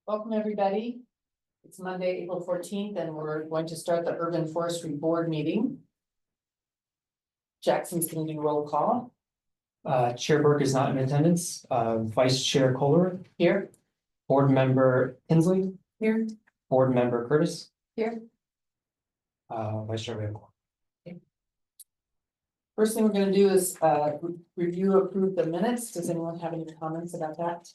Welcome, everybody. It's Monday, April 14th, and we're going to start the Urban Forestry Board meeting. Jackson's going to do roll call. Chair Burke is not in attendance. Vice Chair Kohler, Here. Board Member Tinsley, Here. Board Member Curtis. Here. Vice Chair Van. First thing we're going to do is review, approve the minutes. Does anyone have any comments about that?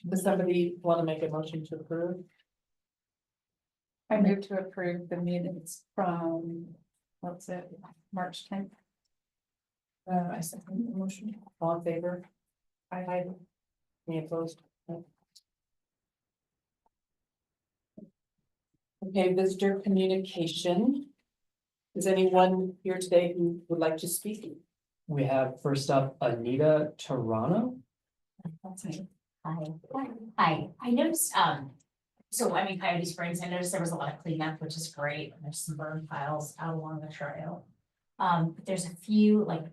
Does somebody want to make a motion to approve? I move to approve the minutes from, what's it, March 10th. I second the motion. All in favor? Aye. Any opposed? Okay, visitor communication. Is anyone here today who would like to speak? We have first up Anita Toronto. That's me. Hi. I noticed, so I'm in Coyote Springs. I noticed there was a lot of cleanup, which is great. And there's some burn piles out along the trail. But there's a few, like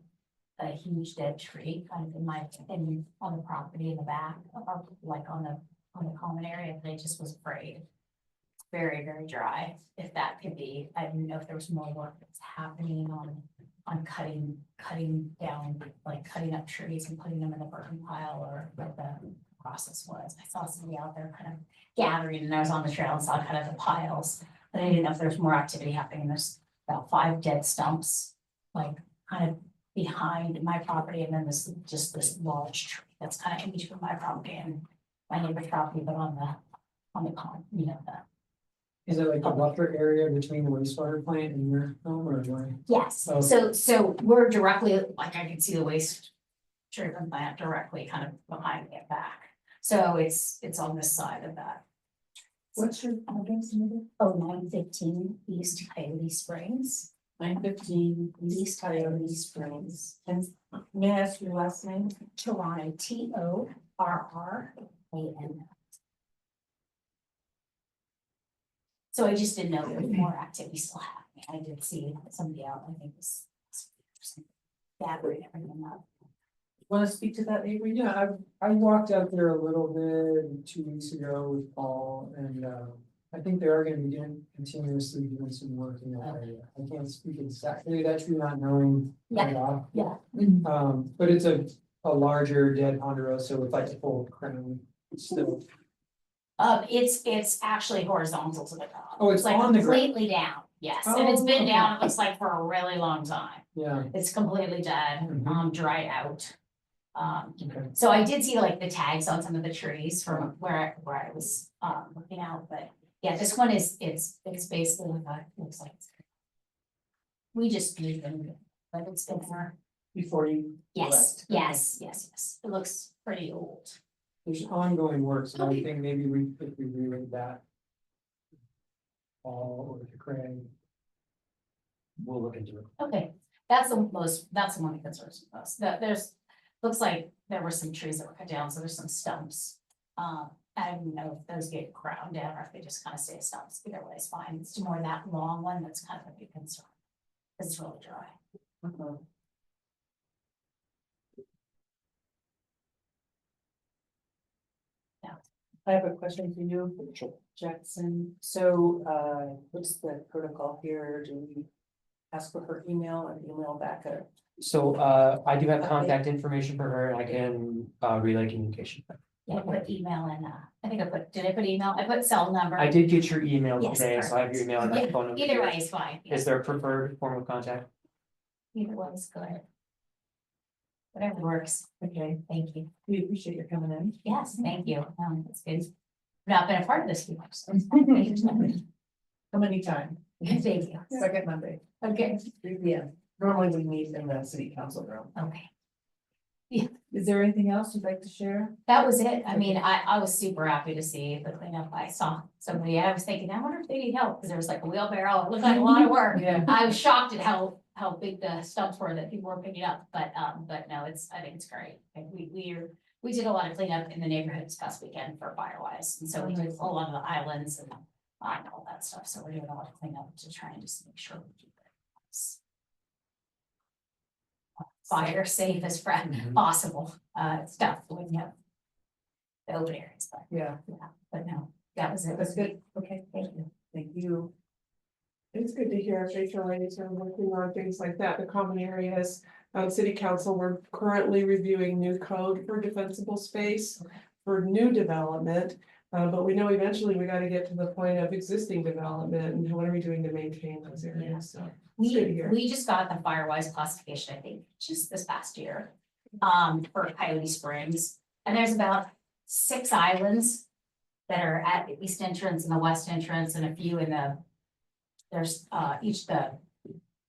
a huge dead tree kind of on the property in the back, like on the common area, but I just was afraid. It's very, very dry. If that could be, I didn't know if there was more work that's happening on cutting down, like cutting up trees and putting them in the burn pile, or what the process was. I saw somebody out there kind of gathering, and I was on the trail and saw kind of the piles, but I didn't know if there's more activity happening. There's about 5 dead stumps, like kind of behind my property, and then this large tree that's kind of in between my property and my neighbor's property, but on the pond, you know, Is it like a buffer area between the wastewater plant and your home, or what? yes, Oh. so we're directly, like I can see the waste treatment plant directly kind of behind it back. So it's on this side of that. What's your address? 915 East Coyote Springs. 915 East Coyote Springs. And may I ask your last name? Toronto, Torran. So I just didn't know there was more activity still happening. I did see somebody out, I think was gathering everything up. Want to speak to that, Avery? Yeah, I walked out there a little bit 2 weeks ago with Paul, and I think they are gonna be continuously doing some work in that area. I can't speak exactly, that's true, not knowing right off. Yeah. But it's a larger dead ponderosa with like a full crown still. It's actually horizontal to the top. Oh, it's like on the ground. completely down, yes, and it's been Oh, down, it looks like for a really long time. Yeah. It's completely dead, Mhm. dried out. Okay. So I did see like the tags on some of the trees from where I was looking out, but yeah, this one it's basically like looks like we just need them, but it's been there. Before you. Yes, elect. yes. It looks pretty old. There's ongoing work, so I think maybe if we relate that. All or to Craig. We'll look into it. Okay, that's the one that concerns me most. Looks like there were some trees that were cut down, so there's some stumps. I don't know if those get ground down or if they just kind of stay stumps. Either way is fine. It's more that long one that's kind of a big concern. It's really dry. I have a question for you, Jackson. So, what's the protocol here? Do we ask for her email and email back a? So I do have contact information for her, and I can relay communication. Yeah, I put email and I think did I put email? I put cell number. I did get your email Yes, today, so I have your email and Yeah, that phone number. either here. way is fine. Is there a preferred form of contact? Either way is good. Whatever works. Okay, Thank you. we appreciate your coming in. Yes, thank you. That's good. I've not been a part of this before, so it's fine. Come anytime. Thank you. Second Monday, Okay, 3 p.m. Normally we meet in the city council room. okay. Is there anything else you'd like to share? That was it. I mean, I was super happy to see the cleanup. I saw somebody, I was thinking, I wonder if they need help, because there was like a wheelbarrow. It looked like a lot of work. Yeah. I was shocked at how big the stumps were that people were picking up, but no, I think it's great. Like we're we did a lot of cleanup in the neighborhood this past weekend for Firewise, and so we did a lot of the islands and all that stuff, so we're doing a lot of cleanup to try and just make sure we keep it as fire safe as possible, stuff when you have the open areas, but Yeah, but no, that was it. that's good. Okay, thank you. Thank you. It's good to hear HOAs are working on things like that, the common areas. City council, we're currently reviewing new code for defensible space for new development. But we know eventually we gotta get to the point of existing development and what are we doing to maintain those areas, so. It's good to hear. We just got the Firewise classification, I think, just this past year, for Coyote Springs. And there's about 6 islands that are at the east entrance and the west entrance and a few in the, there's, each the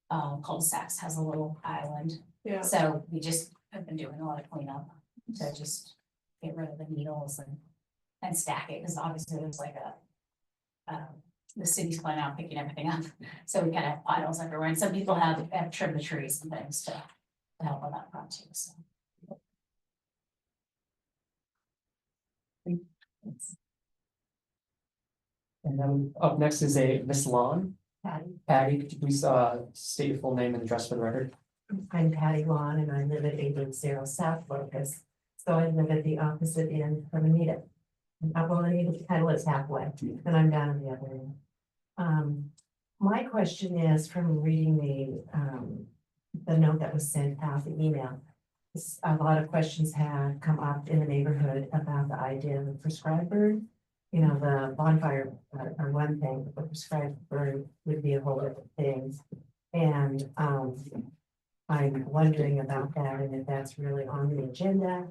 cul-de-sacs has a little island. Yeah, So we just have been doing a lot of cleanup to just get rid of the needles and stack it, because obviously there's like the city's going out picking everything up, so we kind of have piles everywhere, and some people have trimmed the trees and things to help with that project, so. And then up next is a Miss Lon. Patty, could you please state your full name and address for the record? I'm Patty Lawn and I live at 880 South Locust. So I live at the opposite end from Anita. Well, Anita kind of lives halfway and I'm down on the other end. My question is from reading the note that was sent out, the email. A lot of questions have come up in the neighborhood about the idea of the prescribed bird. You know, the bonfire are one thing, but the prescribed bird would be a whole different thing. And I'm wondering about that and if that's really on the agenda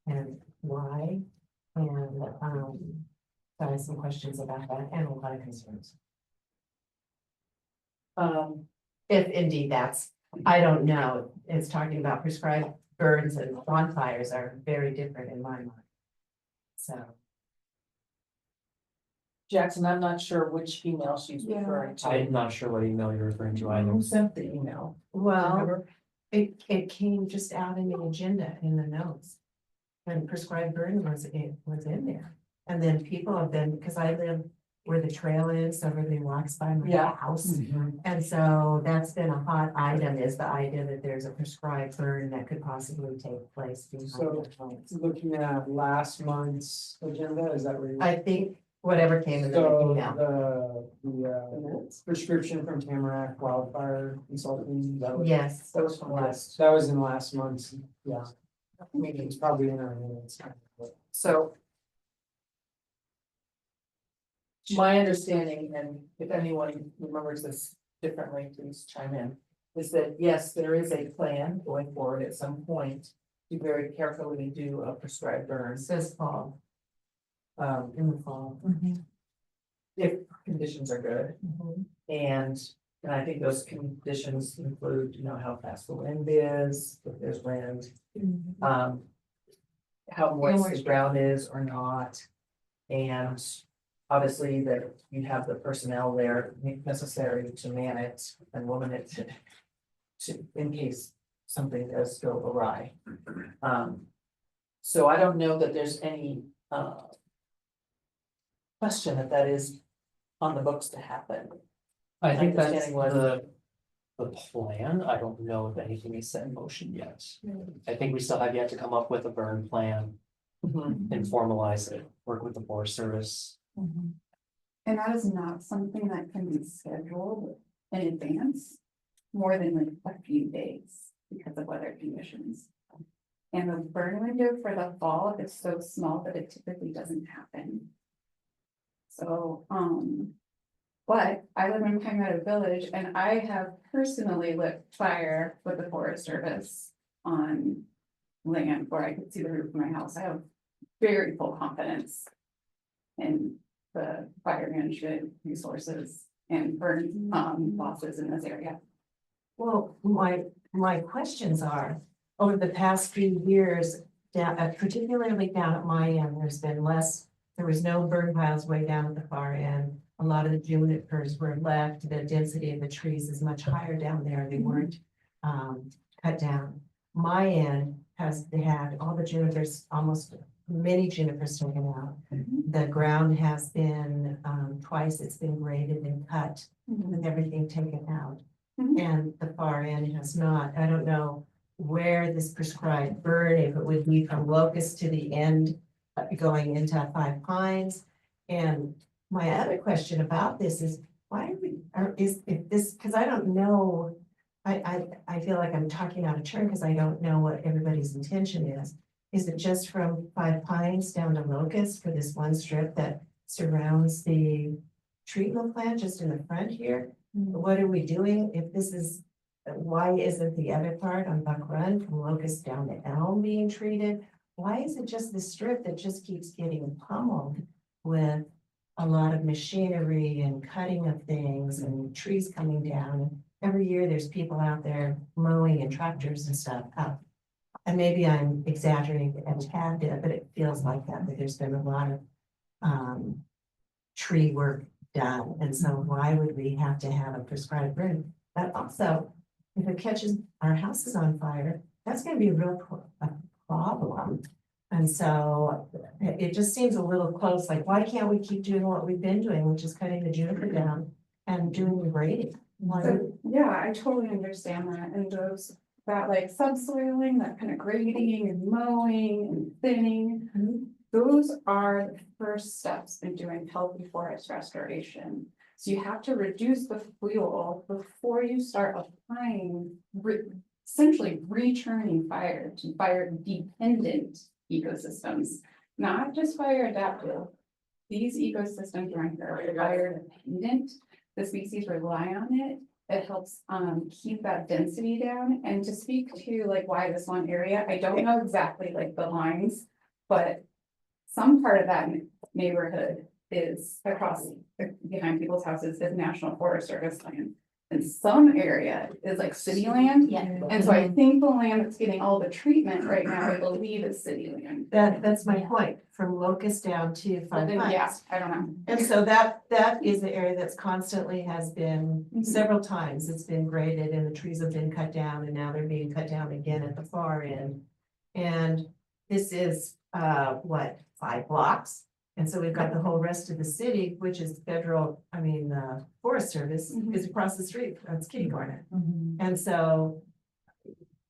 and why. And so I have some questions about that and a lot of concerns. If indeed that's, I don't know, it's talking about prescribed birds and bonfires are very different in my mind. So. Jackson, I'm not sure which email she's Yeah. referring to. I'm not sure what email you're referring to either. Who sent the email? Well, Remember? it came just out in the agenda in the notes. And prescribed burn was in there. And then people have been, because I live where the trail is, so everybody walks by my Yeah. house. And so that's been a hot item, is the idea that there's a prescribed burn that could possibly take place. behind So- the homes. Looking at last month's agenda, is that where you're? I think whatever came in the So email. the prescription from Tamarack Wildfire Consulting, that was. Yes, That was from last. That was in last month's, yeah. I mean, it's probably in our minutes. So. My understanding, and if anyone remembers this differently, please chime in, is that yes, there is a plan going forward at some point to very carefully do a prescribed burn. says fall, in the fall. If conditions are good. And I think those conditions include, you know, how fast the wind is, if there's wind, how moist the ground is or not. And obviously that you have the personnel there necessary to man it and woman it to, in case something does go awry. So I don't know that there's any, question that is on the books to happen. I think that's Understanding was- the plan. I don't know if anything is set in motion yet. I think we still have yet to come up with a burn plan and formalize it, work with the Forest Service. And that is not something that can be scheduled in advance more than like a few days because of weather conditions. And the burn window for the fall is so small that it typically doesn't happen. So, but I live in Pine Meadow Village and I have personally lit fire with the Forest Service on land where I could see the roof of my house. I have very full confidence in the fire management resources and burn losses in this area. Well, my questions are, over the past few years, particularly down at my end, there's been less, there was no burn piles way down at the far end. A lot of the junipers were left, the density of the trees is much higher down there, they weren't cut down. My end, has had all the junipers, almost many junipers taken out. The ground has been, twice it's been graded and cut with everything taken out. Mhm. And the far end has not. I don't know where this prescribed burn, if it would be from Locust to the end, going into Five Pines. And my other question about this is, why are we, if this, because I don't know. I feel like I'm talking out of turn because I don't know what everybody's intention is. Is it just from Five Pines down to Locust for this one strip that surrounds the treatment plant just in the front here? What are we doing if this is, why isn't the other part on Buck Run from Locust down to Elm being treated? Why is it just the strip that just keeps getting pummeled with a lot of machinery and cutting of things and trees coming down? Every year there's people out there mowing and tractors and stuff up. And maybe I'm exaggerating a tad bit, but it feels like that there's been a lot of tree work done. And so why would we have to have a prescribed burn? But also, if it catches our houses on fire, that's gonna be a problem. And so it just seems a little close, like, why can't we keep doing what we've been doing, which is cutting the juniper down and doing the grading? Why So, yeah, I totally understand that, and that like subsoiling, that kind of grading and mowing and thinning. Mhm. Those are the first steps in doing healthy forest restoration. So you have to reduce the fuel before you start applying, essentially returning fire to fire dependent ecosystems, not just fire adaptive. These ecosystems are fire dependent. The species rely on it. It helps keep that density down. And to speak to like why this one area, I don't know exactly like the lines, but some part of that neighborhood is across behind people's houses is National Forest Service land. And some area is like city land. Yeah. And so I think the land that's getting all the treatment right now, I believe is city land. That's my point, from Locust down to But Five then, yeah, Pines. I don't know. And so that is the area that's constantly has been, Mhm. several times, it's been graded and the trees have been cut down and now they're being cut down again at the far end. And this is, what, 5 blocks? And so we've got the whole rest of the city, which is federal, Forest Service Mhm. is across the street, that's Kitty Corner. And so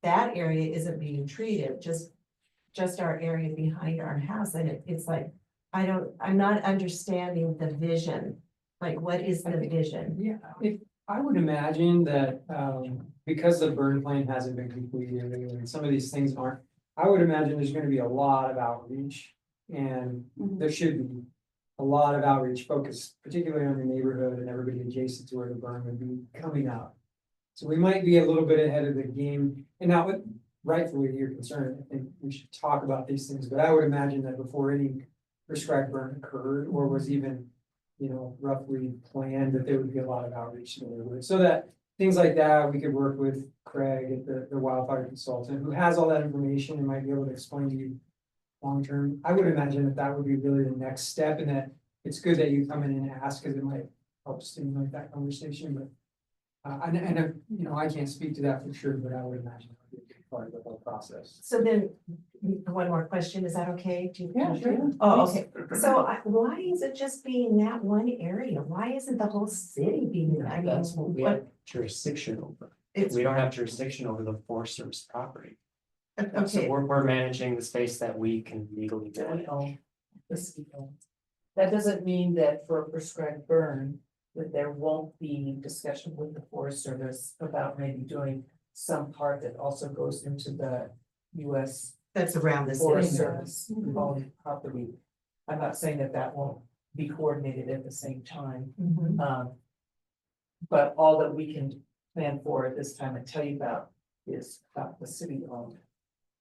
that area isn't being treated, just our area behind our house. And it's like, I'm not understanding the vision. Like, what is the vision? Yeah, if, I would imagine that, because the burn plan hasn't been completed and some of these things aren't, I would imagine there's gonna be a lot of outreach. And Mhm. there should be a lot of outreach focused particularly on the neighborhood and everybody adjacent to where the burn would be coming up. So we might be a little bit ahead of the game, and now with rightfully you're concerned, I think we should talk about these things, but I would imagine that before any prescribed burn occurred or was even, roughly planned, that there would be a lot of outreach to the neighborhood, so that things like that, we could work with Craig at the wildfire consultant, who has all that information and might be able to explain to you long-term. I would imagine that that would be really the next step, and that it's good that you come in and ask, because it might help stimulate that conversation, but I can't speak to that for sure, but I would imagine that would be a big part of the whole process. So then, one more question, is that okay? Yeah, sure. Oh, okay, so why is it just being that one area? Why isn't the whole city being, That's what we have jurisdiction over. It's, We don't have jurisdiction over the Forest Service property. So okay, we're managing the space that we can legally manage. That doesn't mean that for a prescribed burn, that there won't be discussion with the Forest Service about maybe doing some part that also goes into the US that's around the Forest city. Service owned property. I'm not saying that that won't be coordinated at the same time. Mhm. But all that we can plan for at this time and tell you about is about the city owned.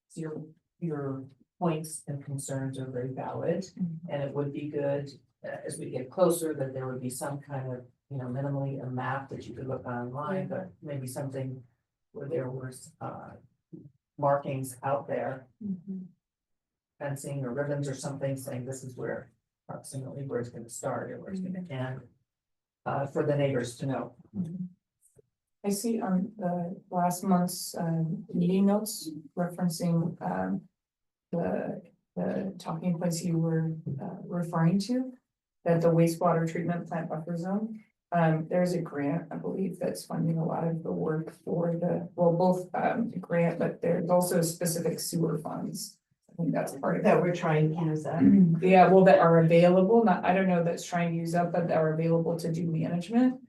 So your points and concerns are very valid, and it would be good, as we get closer, that there would be some kind of, minimally a map that you could look online, but maybe something where there was, markings out there, fencing or ribbons or something saying this is where approximately where it's gonna start or where it's gonna end. For the neighbors to know. I see on the last month's meeting notes referencing the talking place you were referring to. That the wastewater treatment plant buffer zone. There's a grant, I believe, that's funding a lot of the work for both the grant, but there's also specific sewer funds. I think that's part of it. That we're trying to use that. Yeah, well, that are available, not, I don't know that's trying to use up, but that are available to do management.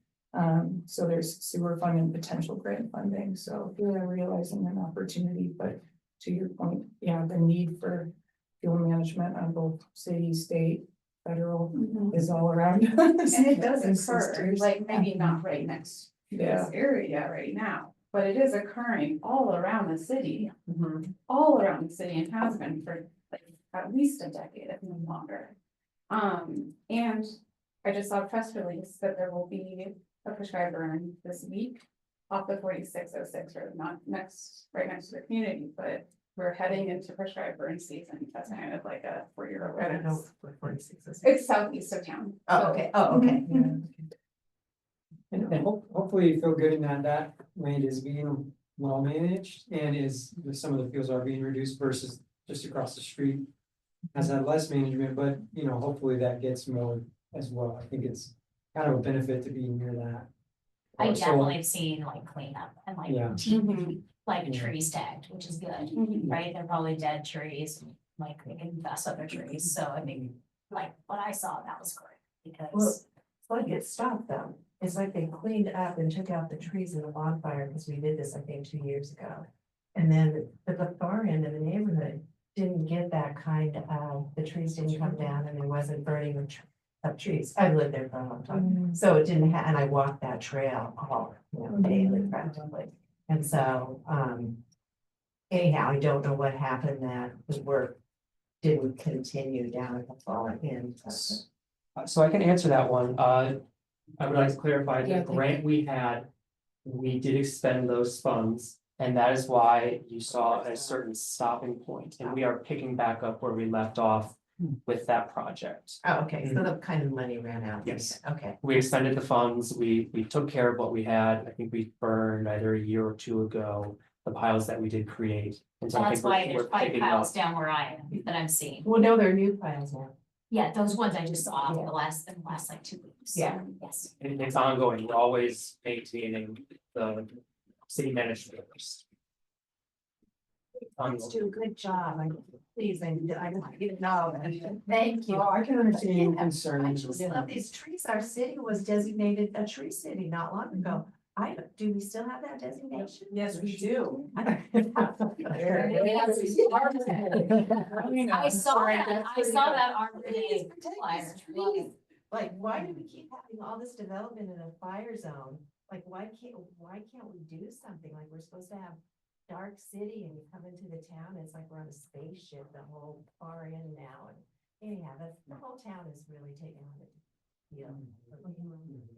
So there's sewer fund and potential grant funding, so we're realizing an opportunity, but to your point, yeah, the need for fuel management on both city, state, federal is all around. And it does And occur, sisters. like maybe not right next to Yeah. this area right now, but it is occurring all around the city. Mhm. All around the city and has been for like at least a decade, if not longer. And I just saw a press release that there will be a prescribed burn this week off the 4606 road, not right next to the community, but we're heading into prescribed burn season. That's kind of like a 4-year I don't know awareness. what 46 is. It's southeast of town. Oh, okay, oh, okay. And hopefully you feel good in that land is being well managed and is, some of the fuels are being reduced versus just across the street. Has had less management, but hopefully that gets more as well. I think it's kind of a benefit to be near that. I So- definitely have seen like cleanup and Yeah. like like Yeah. trees tagged, which is good, Mhm. right? They're probably dead trees, like they can invest other trees, so I mean, like what I saw, that was great. Well, Because, it's like it stopped though. It's like they cleaned up and took out the trees in the bonfire, because we did this, I think, 2 years ago. And then, but the far end of the neighborhood didn't get that kind of, the trees didn't come down and there wasn't burning of trees. I've lived there for a long time, so it didn't and I walked that trail all, daily practically. And so, anyhow, I don't know what happened that the work didn't continue down at the far end. So I can answer that one. I would like to clarify, Yeah, the thank grant we had, we did expend those funds. And that is why you saw a certain stopping point, and we are picking back up where we left off with that project. Oh, okay, so the kind of money ran out. Yes. Okay. We expended the funds, we took care of what we had. I think we burned either a year or two ago, the piles that we did create. And so I that's think why we're there's 5 picking piles up. down where I am, that I'm seeing. Well, no, there are new piles now. Yeah, those ones I just saw in Yeah. the last like 2 weeks. Yeah. Yes. And it's ongoing, we're always maintaining the city management. Let's do a good job. Please, I didn't know. Thank you. Well, I can understand your Yeah, I concerns. just love these trees. Our city was designated a tree city not long ago. Do we still have that designation? Yes, we do. I saw that Please RPA protect flyer. these trees. Like, why do we keep having all this development in a fire zone? Like, why can't we do something? Like, we're supposed to have dark city and you come into the town, it's like we're on a spaceship, the whole far end now. And anyhow, the whole town is really taking on the deal.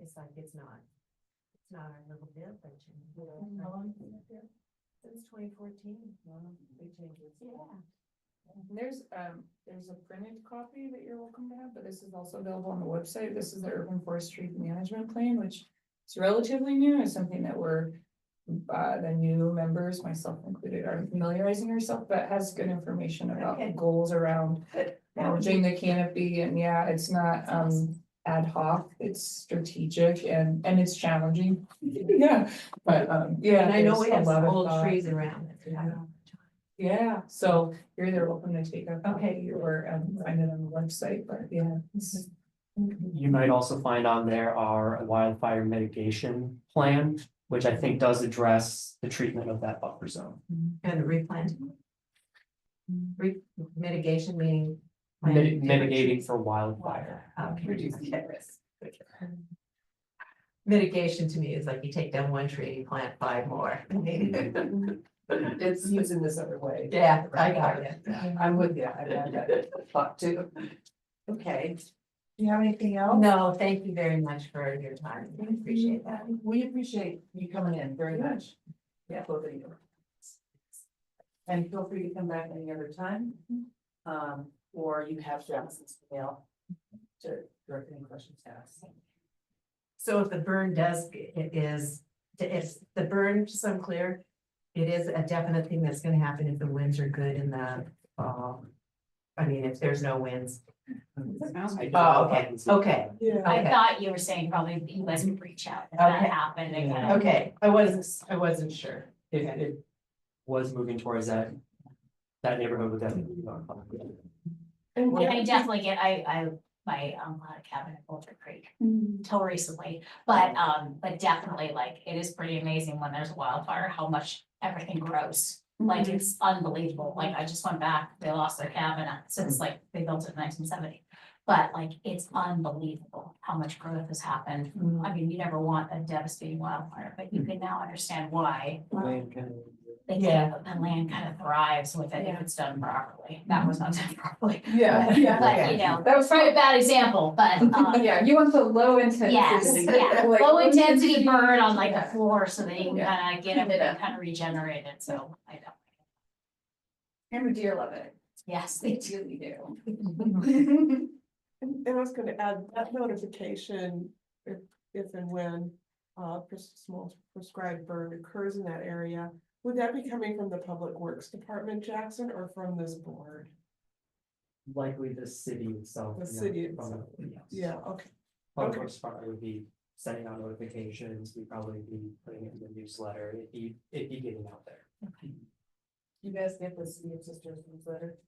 It's like, it's not our little village. Since 2014. Big changes. Yeah. There's a printed copy that you're welcome to have, but this is also available on the website. This is the Urban Forestry Management Plan, which is relatively new. It's something that we're the new members, myself included, are familiarizing ourselves, but has good information about Okay. goals around managing the canopy. And yeah, it's not ad hoc, it's strategic and it's challenging. Yeah, but yeah. And I know we there's a have lot some of old thought. trees around. Yeah, so you're either welcome to take a copy or find it on the website, but yeah. it's- You might also find on there our wildfire mitigation plan, which I think does address the treatment of that buffer zone. And replanting. Mitigation meaning. Mitigating for wildfire. Okay. Reducing risk. Mitigation to me is like you take down one tree, and you plant 5 more. It's using this other way. Yeah, I got it. I'm with you. I've had that thought too. Okay. Do you have anything else? No, thank you very much for your time. I appreciate that. We appreciate you coming in very much. Yeah, both of you. And feel free to come back any other time. Or you have Johnson's email to direct any questions to us. So if the burn is It's the burn, just so I'm clear, it is a definite thing that's gonna happen if the winds are good in the fall. I mean, if there's no winds. I don't know Oh, if I okay, can see okay, that. Yeah. I okay. thought you were saying probably you guys would reach out if that Okay. happened and kind of. Okay, I wasn't sure. It was moving towards that neighborhood would definitely be notified. And I definitely get, my had a cabin at Boulder Creek Mm-hmm. till recently, but definitely like, it is pretty amazing when there's a wildfire, how much everything grows. Like, it's unbelievable, like, I just went back, they lost their cabin since like, they built it in 1970. But like, it's unbelievable how much growth has happened. I mean, you never want a devastating wildfire, but you can now understand why. The land kind of thrives with it if it's done properly. That was not done properly. Yeah, yeah. But, you know, That was probably a bad example, but, Yeah, you want the low intensity. yes, yeah, like, low intensity burn on like the floor so that you can Yeah. kind of get everything kind of regenerated, so I don't. And the deer love it. Yes, They they do. really do. And I was gonna add that notification, if and when, small prescribed burn occurs in that area. Would that be coming from the Public Works Department, Jackson, or from this board? Likely the city itself. The you know, city from itself. the- yes. Yeah, okay. Public Okay. Works Department would be sending out notifications, we'd probably be putting it in the newsletter, it'd be getting out there. You guys get the City of Sisters newsletter?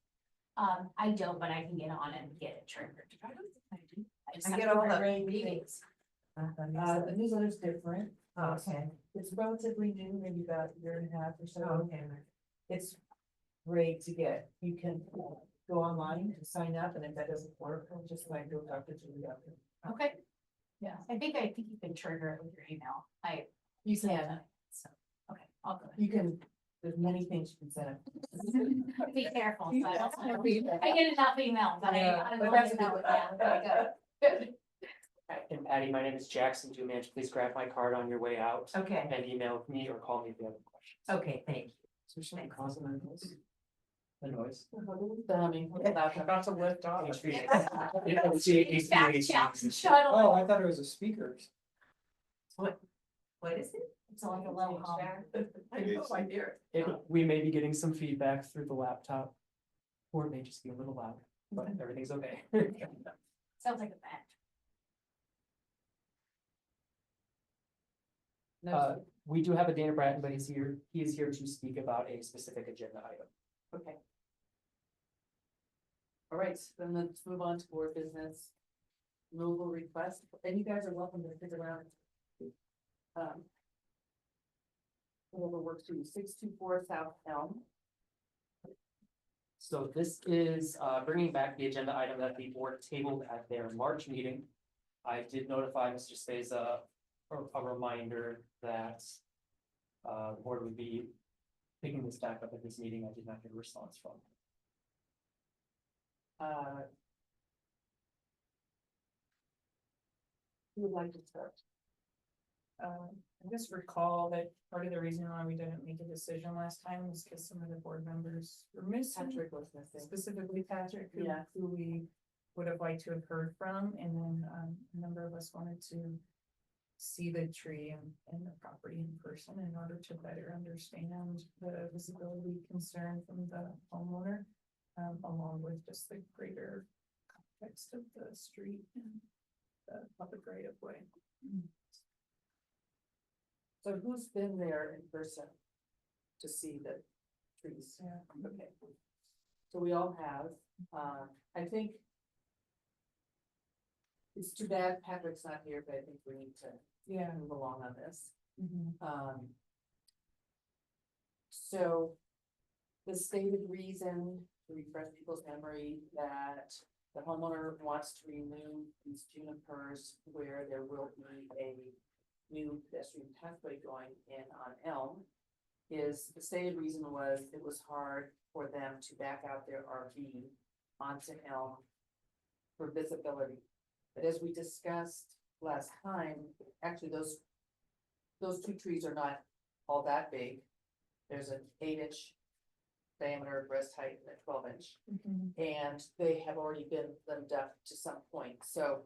I don't, but I can get on and get it triggered. I just I have get to all write the right meetings. Okay. The newsletter's different. Okay. It's relatively new, maybe about a year and a half or so. Okay. It's great to get. You can go online and sign up, and if that doesn't work, just like go talk to Julie. Okay. Yeah, I think you can trigger it with your email. You can, So, okay, I'll go. you can, there's many things you can set up. Be careful. You so I don't don't- have to be there. I get enough emails, but Yeah, I but don't that's a know, good yeah, one. there you go. And Patty, my name is Jackson Dumanch, please grab my card on your way out. Okay, And email me or call me if you have any questions. okay, thank you. Is there something causing that noise? The noise? The humming, about to lift off. Back Jackson shuttle. Oh, I thought it was a speaker. What is it? It's like a low hum. I know, I hear it. We may be getting some feedback through the laptop. Or it may just be a little loud, but everything's okay. Sounds like a bat. We do have a Dana Bratton, but he is here to speak about a specific agenda item. Okay. All right, then let's move on to board business. Removal request, and you guys are welcome to stick around. Whoever works for you, 624 South Elm. So this is bringing back the agenda item that the board tabled at their March meeting. I did notify Mr. Speza a reminder that the board would be picking this back up at this meeting. I did not get a response from. Who would like to start? I just recall that part of the reason why we didn't make a decision last time was because some of the board members were missing, Patrick was missing. specifically Patrick, Yeah. who we would have liked to have heard from, and then a number of us wanted to see the tree and the property in person in order to better understand the visibility concern from the homeowner, along with just the greater context of the street and the public right of way. So who's been there in person to see the trees? Yeah. Okay. So we all have, I think. It's too bad Patrick's not here, but I think we need to Yeah. move along on this. Mhm. So. The stated reason, to refresh people's memory, that the homeowner wants to remove these junipers where there will be a new pedestrian pathway going in on Elm. Is the stated reason was it was hard for them to back out their RV onto Elm for visibility. But as we discussed last time, actually those two trees are not all that big. There's an 8-inch diameter breast height and a 12-inch, and they have already been limbed up to some point, so.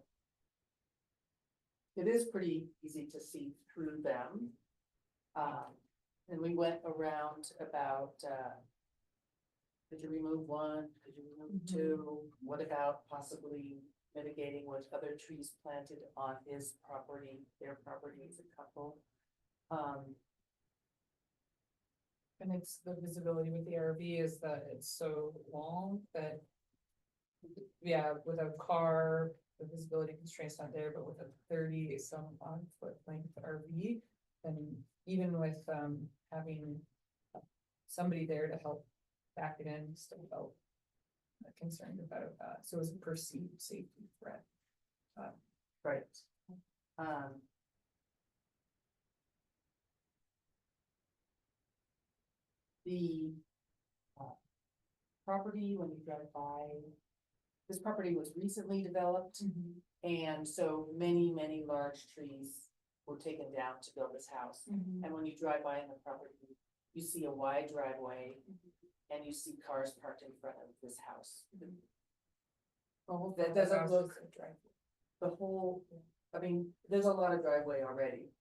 It is pretty easy to see through them. And we went around about, could you remove one, could you remove two? What about possibly mitigating with other trees planted on his property, their property as a couple? And it's the visibility with the RV is that it's so long that. Yeah, with a car, the visibility constraint's not there, but with a 30-some odd foot length RV. And even with having somebody there to help back it in, still felt concerned about that. So it was a perceived safety threat. Right. The property, when you drive by, this property was recently developed. And so many large trees were taken down to build this house. And when you drive by in the property, you see a wide driveway and you see cars parked in front of this house. That doesn't look, the whole, I mean, there's a lot of driveway already.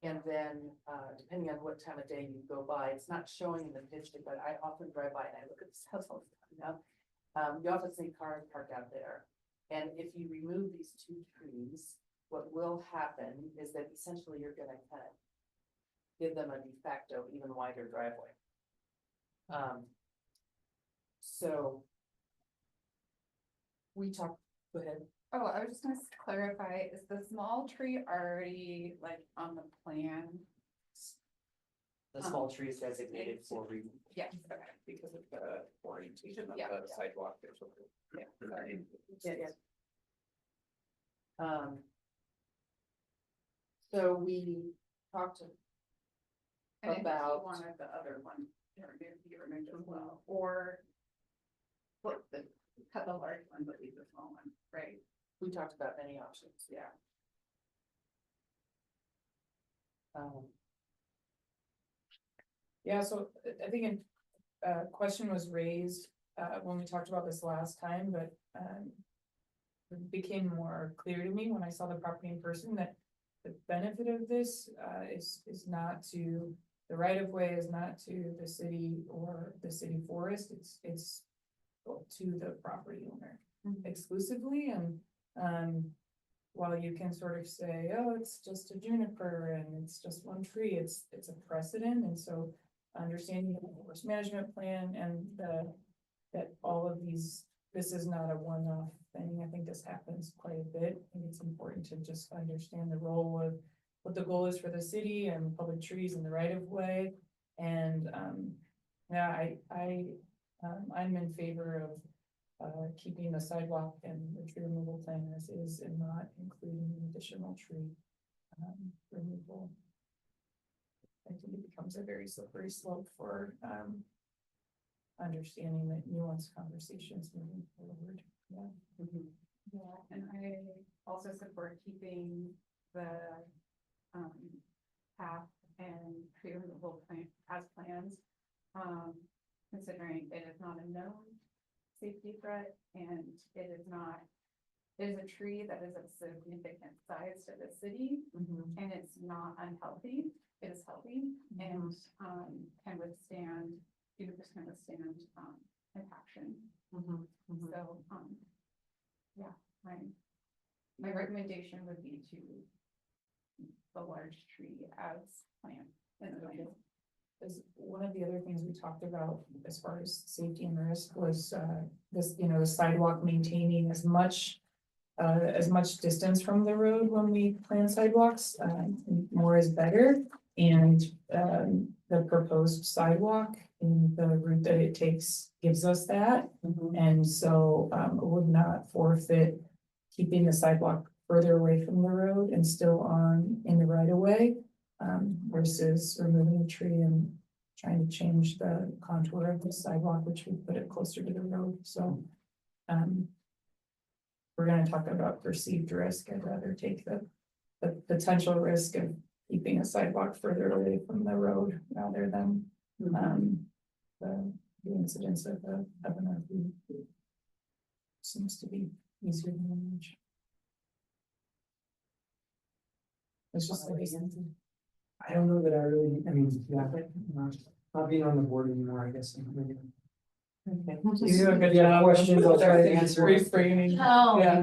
And then, depending on what time of day you go by, it's not showing in the picture, but I often drive by and I look at this house all the time now. You often see cars parked out there. And if you remove these two trees, what will happen is that essentially you're gonna kind of give them a de facto even wider driveway. So we talked, go ahead. Oh, I was just gonna clarify, is the small tree already like on the plan? The small tree is designated for removal. Yes, okay. Because of the orientation of Yeah. the sidewalk. Yeah, sorry. Yeah. So we talked And if you about- wanted the other one, be removed as well, or flip cut the large one, but leave the small one, right? we talked about many options, yeah. Yeah, so I think a question was raised when we talked about this last time, but it became more clear to me when I saw the property in person that the benefit of this is not to, the right of way is not to the city or the city forest, it's to the property owner exclusively. And while you can sort of say, oh, it's just a juniper and it's just one tree, it's a precedent. And so understanding the forest management plan and that all of these, this is not a one-off thing. I think this happens quite a bit. I think it's important to just understand the role of what the goal is for the city and public trees in the right of way. And yeah, I'm in favor of keeping the sidewalk and the tree removal plan as is and not including additional tree removal. I think it becomes a very slippery slope for understanding that nuanced conversations moving forward. Yeah. Yeah, and I also support keeping the path and tree removal plan as plans. Considering it is not a known safety threat and it is a tree that is of significant size to the city and it's not unhealthy. It is healthy and can withstand, junipers can withstand impaction. So yeah, my recommendation would be to the large tree as planned in the plan. Is one of the other things we talked about as far as safety and risk was this, the sidewalk maintaining as much distance from the road when we plan sidewalks, more is better. And the proposed sidewalk in the route that it takes gives us that. And so would not forfeit keeping the sidewalk further away from the road and still in the right of way. Versus removing the tree and trying to change the contour of the sidewalk, which would put it closer to the road. So we're going to talk about perceived risk. I'd rather take the potential risk of keeping a sidewalk further away from the road rather than the incidence of an RV. Seems to be easier than manage. It's just the reason. I don't know that I really, I mean, yeah, not being on the board anymore, I guess. You do a good Yeah, job. questions, I'll try to answer. Reframing. Oh. Yeah.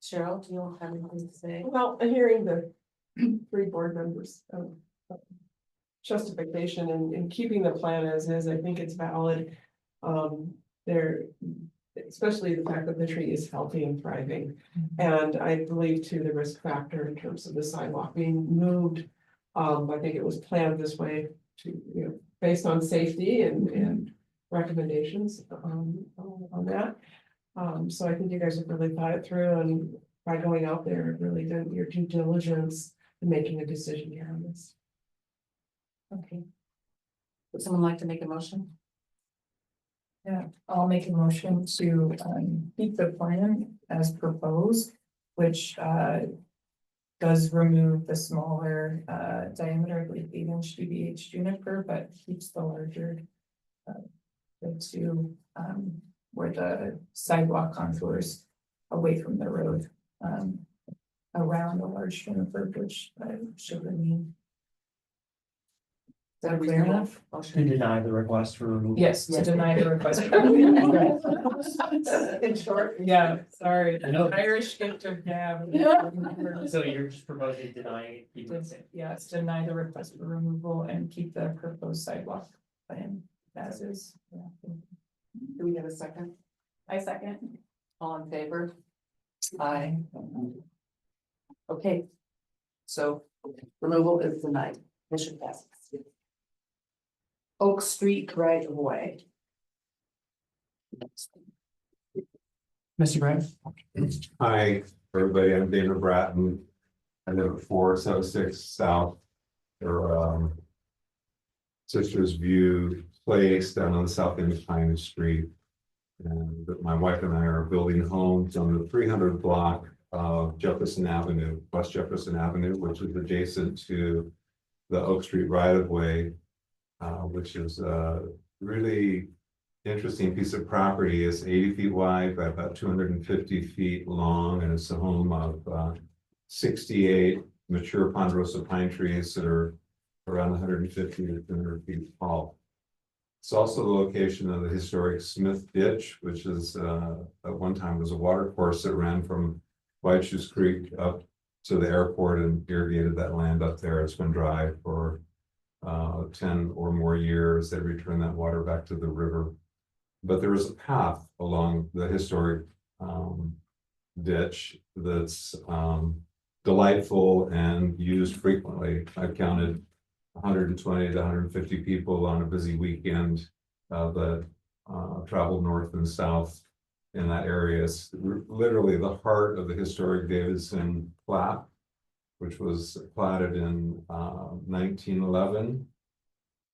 Cheryl, do you have anything to say? Well, hearing the three board members. Justification and keeping the plan as is, I think it's valid. There, especially the fact that the tree is healthy and thriving. And I believe too, the risk factor in terms of the sidewalk being moved. I think it was planned this way to, based on safety and recommendations, on that. So I think you guys have really thought it through, and by going out there, really done your due diligence and making a decision here on this. Okay. Would someone like to make a motion? Yeah, I'll make a motion to keep the plan as proposed, which does remove the smaller diameter, I believe 8-inch DBH juniper, but keeps the larger the two where the sidewalk contours away from the road around the large juniper, which should remain. Is that clear enough? To deny the request for removal. Yes, to deny the request. In short. Yeah, sorry. I know. Irish gift of gab. So you're just proposing denying it, keeping it safe. Yes, deny the request for removal and keep the proposed sidewalk plan as is. Yeah. Do we have a second? I second. All in favor? Aye. Okay. So removal is denied. Mission passes. Oak Street right of way. Mr. Brown? Hi, everybody, I'm Dana Bratton. I live at 476 South, or Sisters View Place down on the south end of Pine Street. And my wife and I are building homes on the 300 block of Jefferson Avenue, West Jefferson Avenue, which is adjacent to the Oak Street right of way, which is a really interesting piece of property. It's 80 feet wide by about 250 feet long, and it's the home of 68 mature ponderosa pine trees that are around 150 to 200 feet tall. It's also the location of the historic Smith Ditch, which is at one time was a water course that ran from White Shoes Creek up to the airport and irrigated that land up there. It's been dry for 10 or more years. They return that water back to the river. But there is a path along the historic ditch that's delightful and used frequently. I've counted 120 to 150 people on a busy weekend that travel north and south in that area. It's literally the heart of the historic Davidson plat, which was platted in 1911.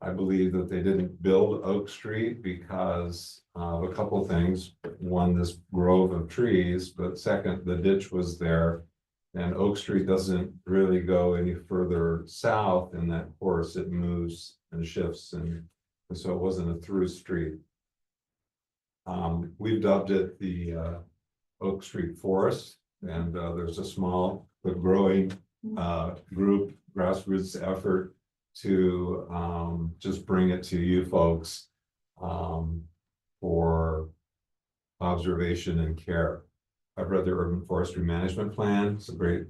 I believe that they didn't build Oak Street because of a couple of things. One, this grove of trees, but second, the ditch was there. And Oak Street doesn't really go any further south in that course. It moves and shifts, and so it wasn't a through street. We've dubbed it the Oak Street Forest, and there's a small but growing group grassroots effort to just bring it to you folks for observation and care. I've read the Urban Forestry Management Plan. It's a great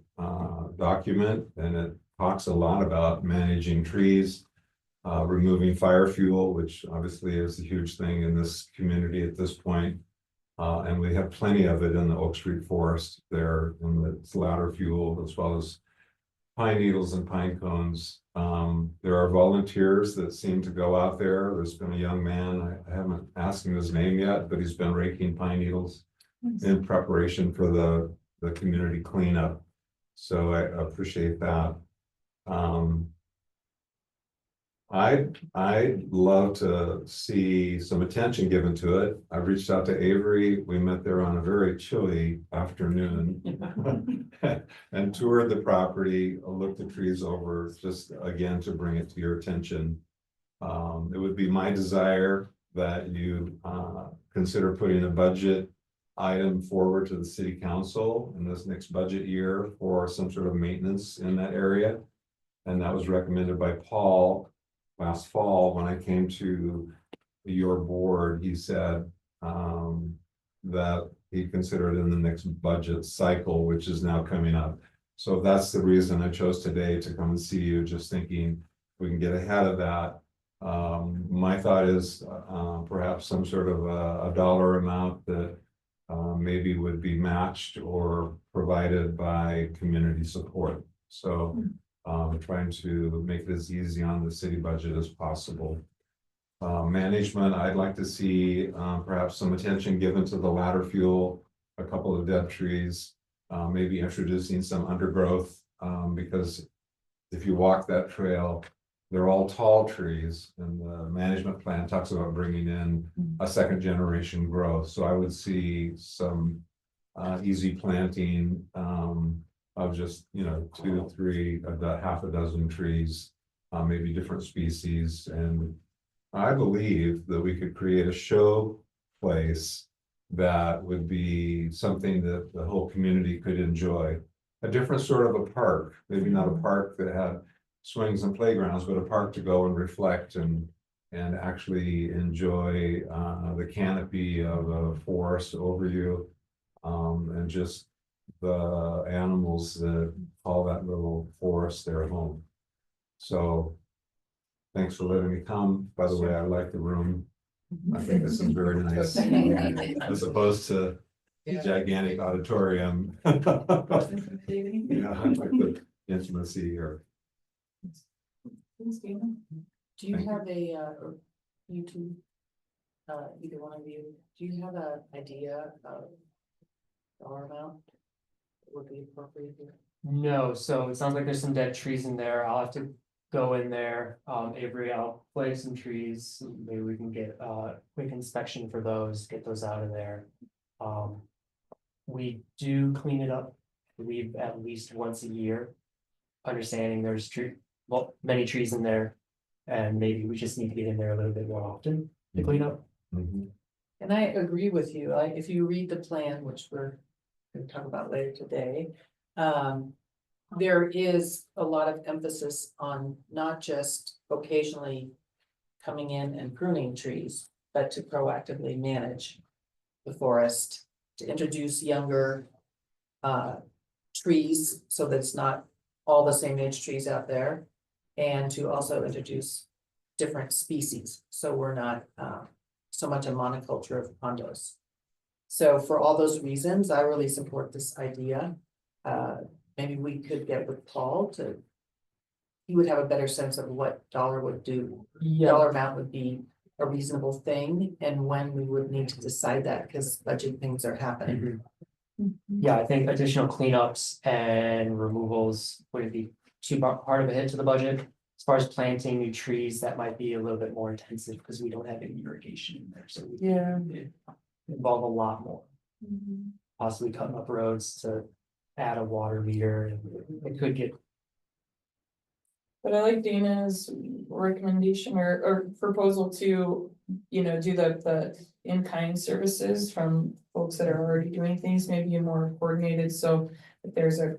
document, and it talks a lot about managing trees, removing fire fuel, which obviously is a huge thing in this community at this point. And we have plenty of it in the Oak Street Forest there, in the ladder fuel, as well as pine needles and pine cones. There are volunteers that seem to go out there. There's been a young man, I haven't asked him his name yet, but he's been raking pine needles in preparation for the community cleanup. So I appreciate that. I'd love to see some attention given to it. I reached out to Avery. We met there on a very chilly afternoon and toured the property, looked the trees over, just again to bring it to your attention. It would be my desire that you consider putting a budget item forward to the city council in this next budget year for some sort of maintenance in that area. And that was recommended by Paul last fall when I came to your board. He said that he considered in the next budget cycle, which is now coming up. So that's the reason I chose today to come and see you, just thinking we can get ahead of that. My thought is perhaps some sort of a dollar amount that maybe would be matched or provided by community support. So trying to make it as easy on the city budget as possible. Management, I'd like to see perhaps some attention given to the ladder fuel, a couple of dead trees, maybe introducing some undergrowth, because if you walk that trail, they're all tall trees, and the management plan talks about bringing in a second generation growth. So I would see some easy planting of just, 2 to 3, about half a dozen trees, maybe different species. And I believe that we could create a show place that would be something that the whole community could enjoy. A different sort of a park, maybe not a park that had swings and playgrounds, but a park to go and reflect and actually enjoy the canopy of a forest over you, and just the animals that call that little forest their home. So thanks for letting me come. By the way, I like the room. I think this is very nice, as opposed to the gigantic auditorium. Yeah, I like the intimacy here. Do you have a, or you two, either one of you, do you have an idea of dollar amount that would be appropriate here? No, so it sounds like there's some dead trees in there. I'll have to go in there. Avery, I'll play some trees. Maybe we can get quick inspection for those, get those out of there. We do clean it up, I believe, at least once a year. Understanding there's many trees in there, and maybe we just need to get in there a little bit more often to clean up. Mhm. And I agree with you, like, if you read the plan, which we're gonna talk about later today. There is a lot of emphasis on not just occasionally coming in and pruning trees, but to proactively manage the forest, to introduce younger trees, so that it's not all the same age trees out there, and to also introduce different species, so we're not so much a monoculture of condos. So for all those reasons, I really support this idea. Maybe we could get with Paul to. He would have a better sense of what dollar would do, dollar amount would be a reasonable thing, and when we would need to decide that, because budget things are happening. Yeah, I think additional cleanups and removals wouldn't be too hard of a hit to the budget. As far as planting new trees, that might be a little bit more intensive because we don't have any irrigation in there, so we involve a lot more. Possibly cutting up roads to add a water meter, and it could get. But I like Dana's recommendation or proposal to, do the in-kind services from folks that are already doing things, maybe more coordinated, so if there's a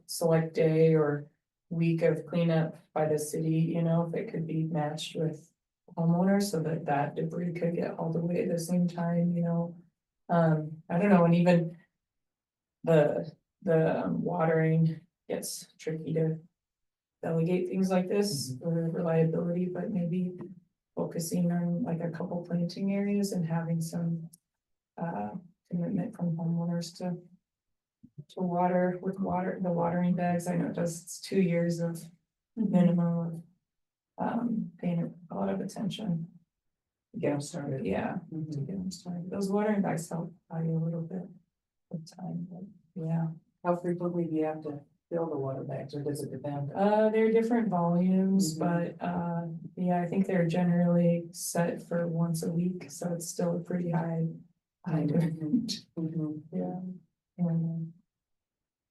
select day or week of cleanup by the city, if it could be matched with homeowners so that debris could get hauled away at the same time, I don't know, and even the watering gets tricky to delegate things like this for reliability, but maybe focusing on like a couple planting areas and having some commitment from homeowners to water with the watering bags. I know it's 2 years of minimum of paying a lot of attention. Get them started. Yeah, to get them started. Those watering bags help buy you a little bit of time, but yeah. How frequently do you have to fill the water bags, or does it depend? They're different volumes, but yeah, I think they're generally set for once a week, so it's still a pretty high demand. Yeah. And,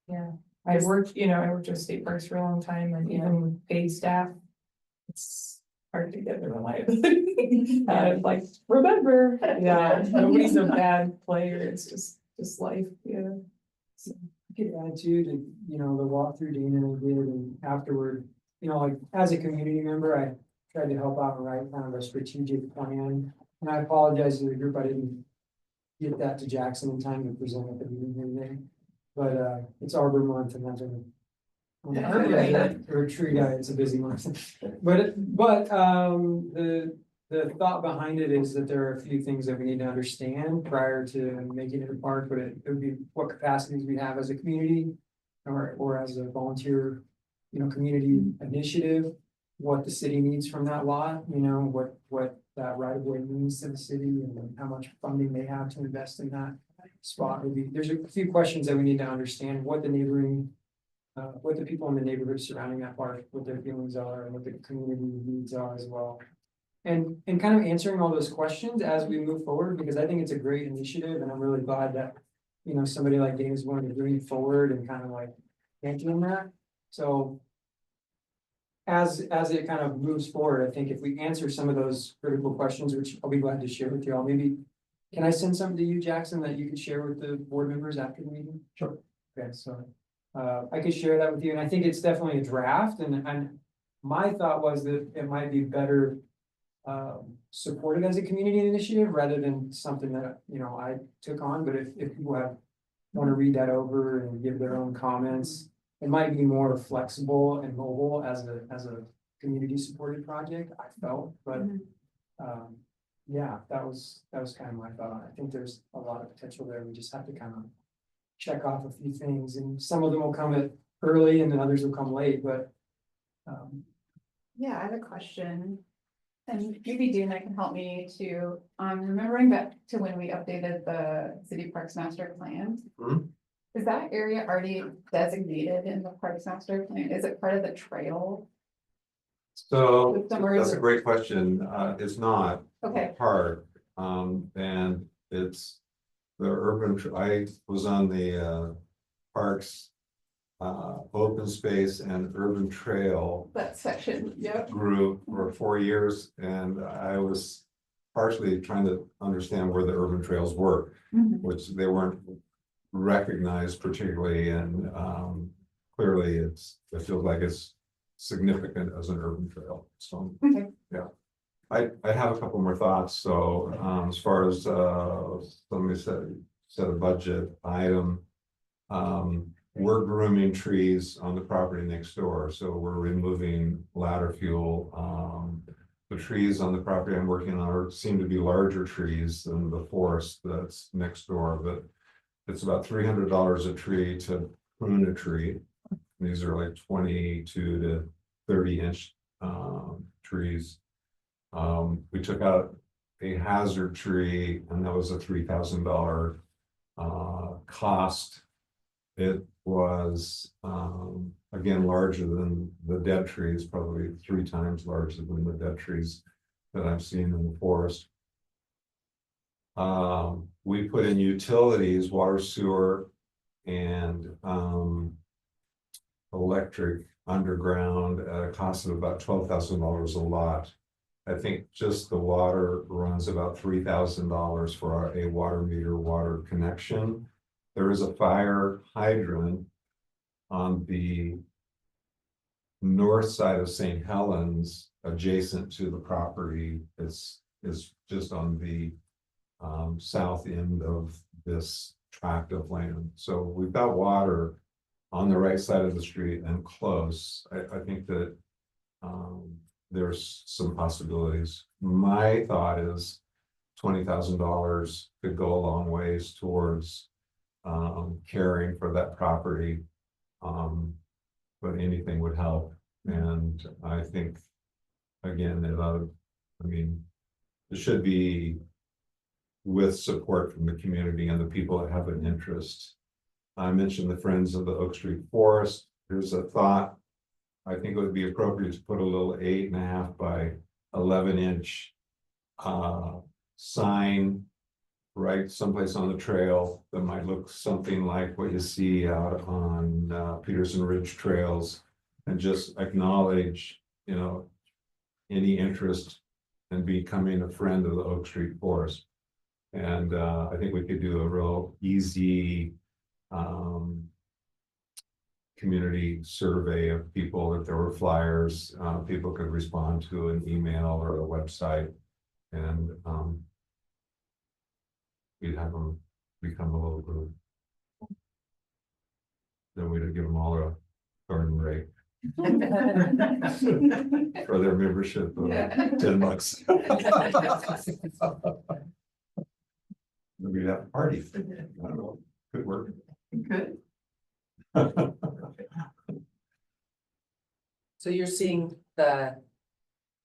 yeah, I worked with state parks for a long time, and even with paid staff, it's hard to get the reliability. Like, remember, yeah, nobody's a bad player, it's just life, yeah. I could add too to, the walkthrough Dana did and afterward, like as a community member, I tried to help out and write kind of a strategic plan. And I apologize to the group, I didn't get that to Jackson in time to present at the meeting today. But it's Arbor Month and that's or tree guy, it's a busy month. But the thought behind it is that there are a few things that we need to understand prior to making it a park, but it would be what capacities we have as a community. Or as a volunteer, community initiative, what the city needs from that lot, what that right of way means to the city and how much funding they have to invest in that spot would be, there's a few questions that we need to understand, what the neighboring. What the people in the neighborhood surrounding that park, what their feelings are and what the community needs are as well. And kind of answering all those questions as we move forward, because I think it's a great initiative and I'm really glad that. Somebody like Dana's willing to bring it forward and kind of like thinking that, so. As it kind of moves forward, I think if we answer some of those critical questions, which I'll be glad to share with you all, maybe. Can I send something to you, Jackson, that you could share with the board members after the meeting? Sure. Okay, so. I could share that with you, and I think it's definitely a draft, and my thought was that it might be better. Supported as a community initiative rather than something that, I took on, but if people want to read that over and give their own comments. It might be more flexible and mobile as a community supported project, I felt, but. Yeah, that was kind of my thought on it. I think there's a lot of potential there, we just have to kind of. Check off a few things, and some of them will come early and then others will come late, but. Yeah, I have a question. And maybe Dana can help me to, remembering back to when we updated the city parks master plan. Mhm. Is that area already designated in the parks master plan? Is it part of the trail? So Somewhere is that's a it- great question. It's not Okay, park, and it's the I was on the parks. Open space and urban trail that section, yep. group for 4 years, and I was partially trying to understand where the urban trails were, Mhm. which they weren't recognized particularly, and clearly it feels like it's significant as an urban trail, so. Okay. Yeah, I have a couple more thoughts, so as far as somebody said a budget item. We're grooming trees on the property next door, so we're removing ladder fuel. The trees on the property I'm working on seem to be larger trees than the forest that's next door, but it's about $300 a tree to prune a tree. These are like 22 to 30-inch trees. We took out a hazard tree, and that was a $3,000 cost. It was, again, larger than the dead trees, probably 3 times larger than the dead trees that I've seen in the forest. We put in utilities, water, sewer, and electric underground at a cost of about $12,000 a lot. I think just the water runs about $3,000 for a water meter water connection. There is a fire hydrant on the north side of St. Helens, adjacent to the property. Is just on the south end of this tract of land. So we've got water on the right side of the street and close. I think that there's some possibilities. My thought is $20,000 could go a long ways towards caring for that property. But anything would help. And I think, again, it should be with support from the community and the people that have an interest. I mentioned the Friends of the Oak Street Forest. Here's a thought. I think it would be appropriate to put a little 8.5 by 11-inch sign right someplace on the trail that might look something like what you see out on Peterson Ridge trails, and just acknowledge, any interest in becoming a friend of the Oak Street Forest. And I think we could do a real easy community survey of people. If there were flyers, people could respond to an email or a website. And we'd have them become a little group. Then we'd give them all a garden rate for their membership of $10. We'd have a party. I don't know, could work. Good. So you're seeing the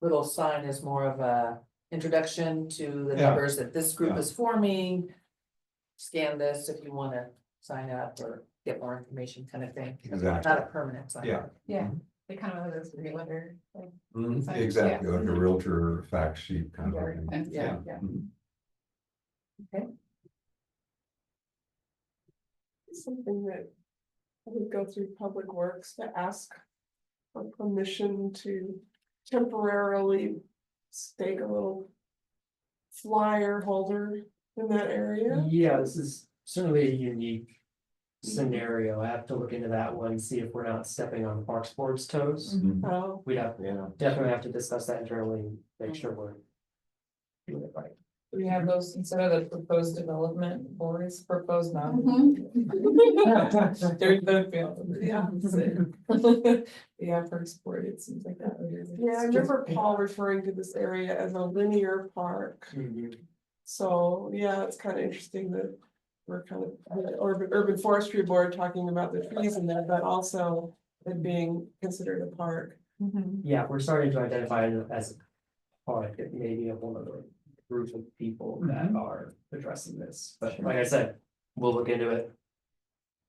little sign as more of a introduction to the Yeah. members that this group Yeah. is forming. Scan this if you wanna sign up or get more information kind of thing. Exactly. Not a permanent sign. Yeah. Yeah, they kind of those realtor, like. Mhm, Sign- exactly, yeah. like a realtor fact sheet kind of Very thing. fancy, Yeah. yeah. Mhm. Something that I would go through Public Works to ask for permission to temporarily stake a little flyer holder in that area. Yeah, this is certainly a unique scenario. I have to look into that one, see if we're not stepping on the Parks Board's toes. Mhm. Oh, We'd have, definitely have to discuss that internally, make sure we're doing it right. We have those instead of the proposed development boards, proposed non. They're the field. Yeah. Yeah, Parks Board, it seems like that. yeah, I remember Paul referring to this area as a linear park. So, yeah, it's kind of interesting that we're kind of, the urban forestry board talking about the trees in there, but also it being considered a park. Yeah, we're starting to identify it as a part, it may be a whole other group of people that are addressing this, but like I said, we'll look into it.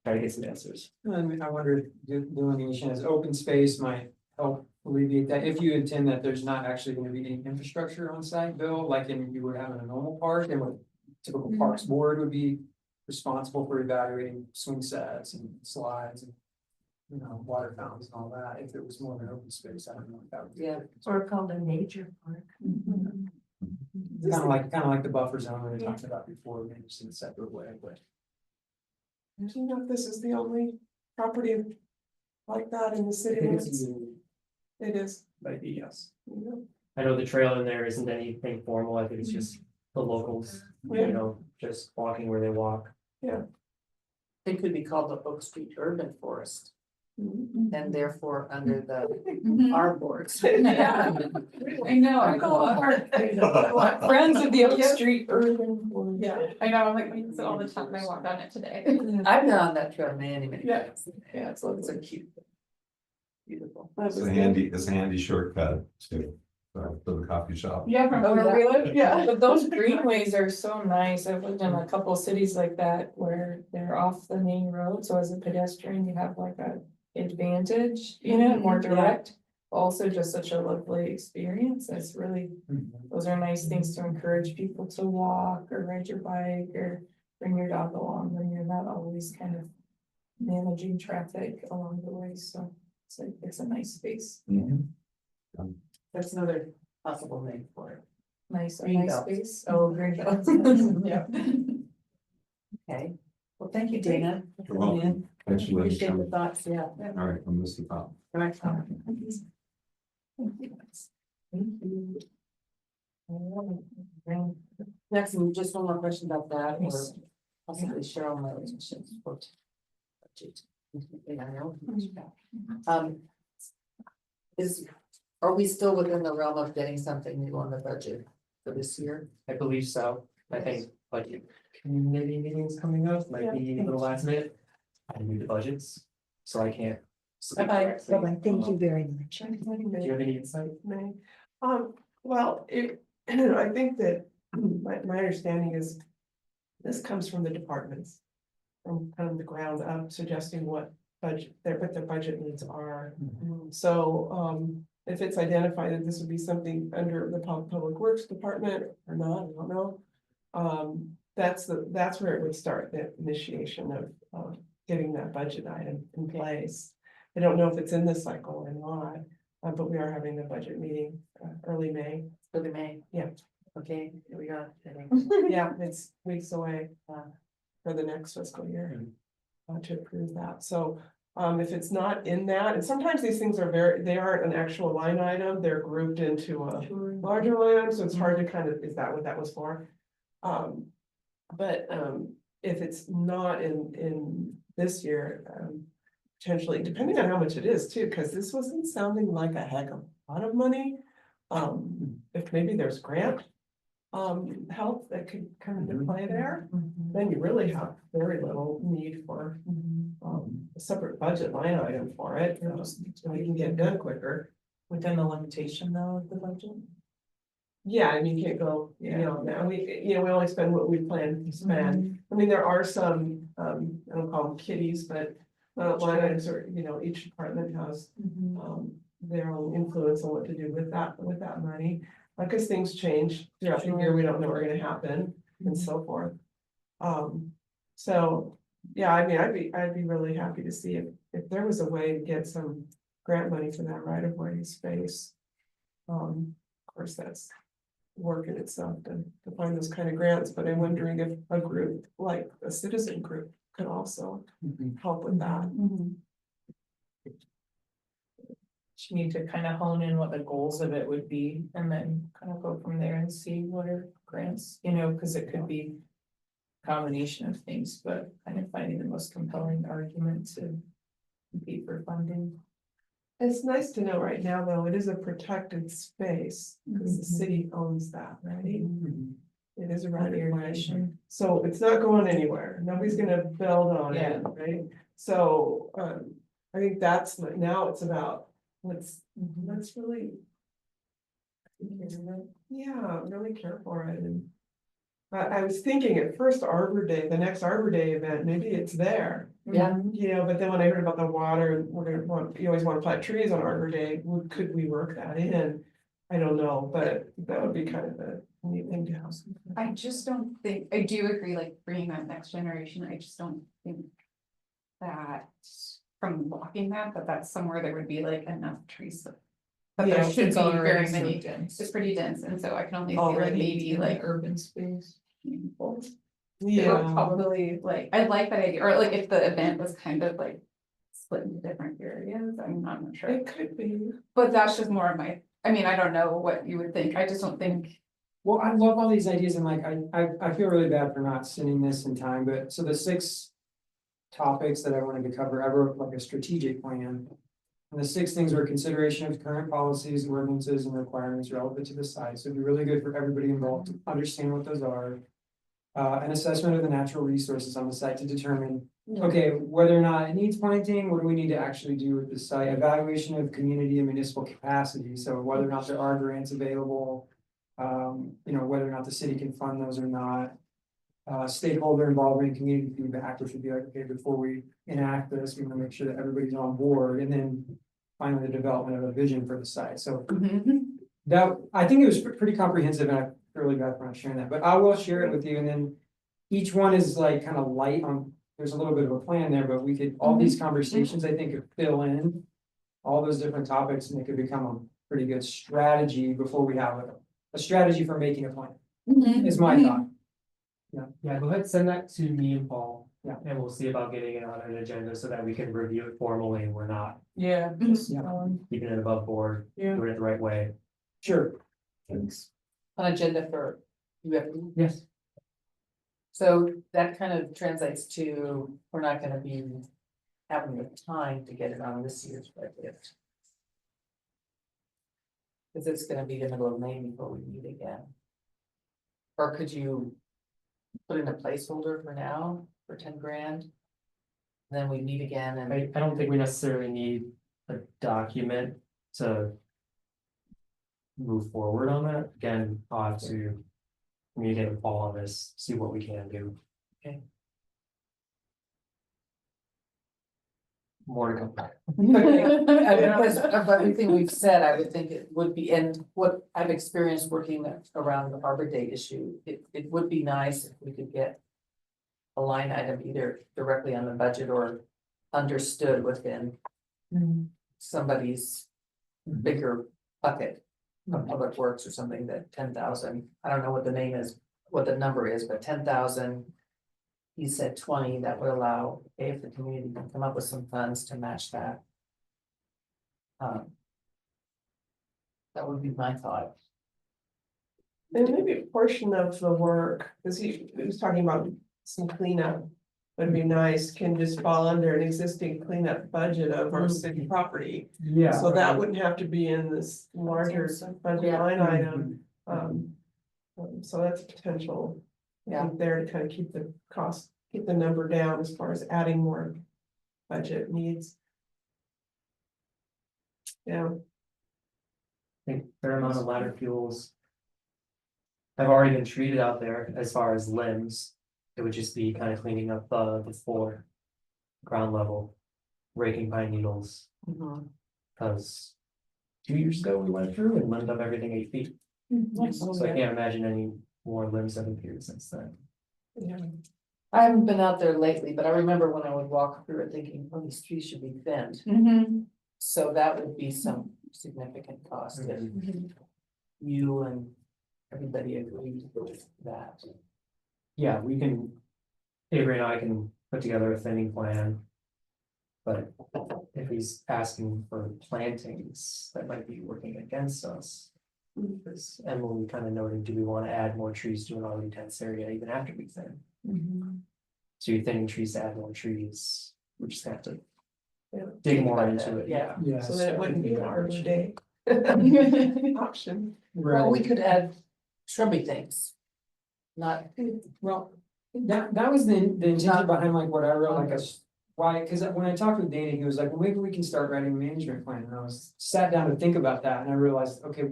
Try to get some answers. And I wonder if delineation as open space might help alleviate that, if you intend that there's not actually gonna be any infrastructure on site, Bill, like you would have in a normal park, and what typical parks board would be responsible for evaluating swing sets and slides and, you know, water fountains and all that, if it was more of an open space, I don't know if that would be. Yeah. Or called a nature park. Kind of like the buffer zone we talked about before, maybe just in a separate way, but. Do you know if this is the only property like that in the I city think limits? it's, It is. might be, yes. Yeah. I know the trail in there isn't anything formal, I think it's just the locals, Yeah. you know, just walking where they walk. It could be called the Oak Street Urban Forest Mhm. and therefore under the Mhm. our boards. Yeah. I know, I call it Friends of the Oak Yeah. Street Urban. Board. Yeah. I know, I'm like, we use it all the time, I walked on it today. I've been on that trail many Yeah. times. Yeah, it's It's a cute. Beautiful. That It's was a good. it's a handy shortcut to, for the coffee shop. Yeah, from Oh, where yeah. we live, yeah, but those greenways are so nice, I've lived in a couple of cities like that where they're off the main road, so as a pedestrian, you have like a advantage, you know, more direct. Also just such a lovely experience, it's really, those are nice things to encourage people to walk or ride your bike or bring your dog along when you're not always kind of managing traffic along the way, so it's a nice space, Mhm. That's another possible name for it. nice Green belt. space. Oh, green belt. Yeah. Okay, well, thank you, Dana. for You're coming welcome. in. Thanks for letting me Appreciate the come. thoughts, yeah. All right, I'm Mr. Top. Right. Next, just one more question about that, or possibly Cheryl might quote. Is, are we still within the realm of getting something new on the budget for this year? I believe so, I think budget committee meetings coming up, might be a little last minute. I do the budgets, so I can't. speak Bye-bye. directly. Bye-bye. Thank you very much. Do you have any insight? May. Well, I think that my understanding is this comes from the departments. From kind of the ground up suggesting what their budget needs are. So, if it's identified that this would be something under the Public Works Department or not, I don't know. That's where it would start, the initiation of getting that budget item in place. I don't know if it's in this cycle or not, but we are having the budget meeting, early May. Early May. Yeah. Okay, here we are. Yeah, it's weeks away, for the next fiscal year. To approve that, so, if it's not in that, and sometimes these things are they aren't an actual line item, they're grouped into a larger line item, so it's hard to kind of, is that what that was for? But, if it's not in this year, potentially, depending on how much it is too, because this wasn't sounding like a heck of a lot of money. If maybe there's grant help that could come into play there, then you really have very little need for a separate budget line item for it, so you can get it done quicker. Within the limitation though of the budget? Yeah, I mean, you can't go, now we only spend what we plan to spend. I mean, there are some, I don't call them kitties, but line items are, each department has their own influence on what to do with that money. Because things change throughout the year, we don't know what's gonna happen and so forth. So, yeah, I mean, I'd be really happy to see if there was a way to get some grant money for that right of way space. Of course, that's work in itself to find those kind of grants, but I'm wondering if a group like a citizen group could also help with that. You need to kind of hone in what the goals of it would be and then kind of go from there and see what are grants, because it could be. A combination of things, but kind of finding the most compelling argument to compete for funding. It's nice to know right now, though, it is a protected space because the city owns that, right? It is a right of way, so it's not going anywhere. Nobody's gonna build on it, right? So, I think that's now it's about let's really. Yeah, really care for it. And I was thinking at first Arbor Day, the next Arbor Day event, maybe it's there. Yeah. But then when I heard about the water, and you always want to plant trees on Arbor Day, could we work that in? I don't know, but that would be kind of a neat thing to have. I just don't think, I do agree, like bringing that next generation, I just don't think. That from walking that, that's somewhere there would be like enough trees. But there should be very many, it's pretty dense, and so I can only see like maybe like urban space. meaningful. It would Yeah, probably like, I like that idea, or like if the event was kind of like split into different areas, I'm not sure. it could be. But that's just more of my, I mean, I don't know what you would think, I just don't think. Well, I love all these ideas and like, I feel really bad for not sending this in time, but so the 6 topics that I wanted to cover, I wrote like a strategic plan. And the 6 things were consideration of current policies, ordinances, and requirements relevant to the site. So it'd be really good for everybody involved to understand what those are. An assessment of the natural resources on the site to determine, okay, whether or not it needs planting, what do we need to actually do with the site? Evaluation of community and municipal capacity, so whether or not there are grants available. Whether or not the city can fund those or not. Stakeholder involvement, community feedback, which would be like, okay, before we enact this, we want to make sure that everybody's on board, and then finally the development of a vision for the site. So that, I think it was pretty comprehensive, and I feel really bad for not sharing that, but I will share it with you, and then each one is like kind of light on, there's a little bit of a plan there, but we could, all these conversations, I think, could fill in all those different topics, and it could become a pretty good strategy before we have a strategy for making a plan, is my thought. Yeah, go ahead, send that to me and Paul. Yeah. And we'll see about getting it on an agenda so that we can review it formally and we're not Yeah. keeping it above board, doing it the right way. Sure. Thanks. An agenda for you have, Yes. so that kind of translates to, we're not gonna be having the time to get it on this year's budget. Cause it's gonna be the middle of May before we meet again. Or could you put in a placeholder for now for 10 grand? Then we meet again and. I don't think we necessarily need a document to move forward on that. Again, I'll have to communicate with Paul on this, see what we can do. Okay. More to come. Because of everything we've said, I would think it would be, and what I've experienced working around the Arbor Day issue, it would be nice if we could get a line item either directly on the budget or understood within somebody's bigger bucket of public works or something that 10,000, I don't know what the name is, what the number is, but 10,000. He said 20, that would allow, if the community can come up with some funds to match that. That would be my thought. And maybe a portion of the work, because he was talking about some cleanup. Would be nice, can just fall under an existing cleanup budget of our city property. Yeah. So that wouldn't have to be in this larger budget line item. So that's a potential. I think there to kind of keep the cost, keep the number down as far as adding more budget needs. Yeah, I think fair amount of ladder fuels. Have already been treated out there as far as limbs. It would just be kind of cleaning up the floor. Ground level, raking pine needles, cause 2 years ago we went through and limbed up everything 8 feet. So I can't imagine any more limbs have appeared since then. yeah. I haven't been out there lately, but I remember when I would walk through it thinking, oh, these trees should be thinned. So that would be some significant cost if you and everybody agreed with that. Yeah, we can, Avery and I can put together a thinning plan. But if he's asking for plantings, that might be working against us. Because Emily kind of noted, do we want to add more trees to an already dense area even after we thin? So you're thinning trees to add more trees, we're just gonna have to dig Think more about into that, it, yeah. yeah. So then it wouldn't be an Arbor Day option. Well, we could add shrubby things. Not, Well, that was the intention behind like what I wrote, like why, cause when I talked with Danny, he was like, well, maybe we can start writing a management plan, and I was sat down to think about that, and I realized, okay.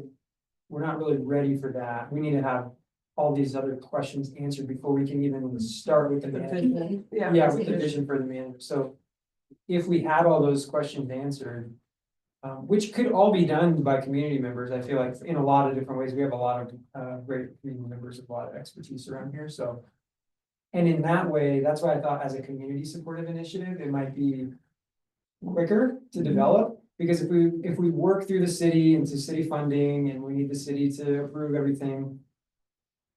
We're not really ready for that, we need to have all these other questions answered before we can even start with the management. Yeah, with the vision for the manager, so. If we had all those questions answered. Which could all be done by community members, I feel like in a lot of different ways, we have a lot of great community members with a lot of expertise around here, so. And in that way, that's why I thought as a community supportive initiative, it might be quicker to develop. Because if we work through the city into city funding and we need the city to approve everything.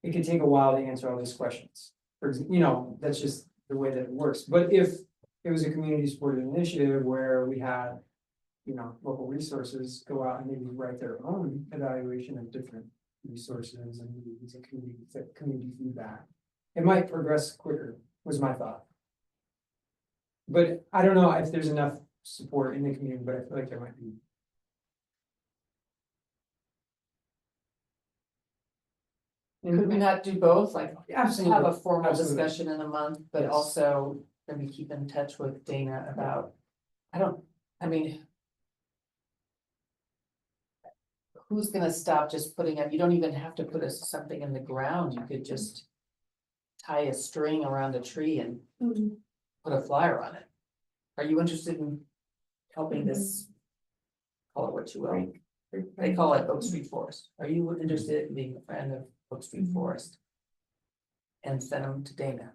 It could take a while to answer all these questions, that's just the way that it works, but if it was a community supported initiative where we had. Local resources go out and maybe write their own evaluation of different resources and use a community feedback. It might progress quicker, was my thought. But I don't know if there's enough support in the community, but I feel like there might be. could we not do both, like Absolutely. have a formal Absolutely. discussion in a month, but Yes. also maybe keep in touch with Dana about. I mean. Who's gonna stop just putting up, you don't even have to put something in the ground, you could just. Tie a string around a tree and put a flyer on it. Are you interested in helping this? Call it what you will, they call it Oak Street Forest, are you interested in being a friend of Oak Street Forest? And send them to Dana.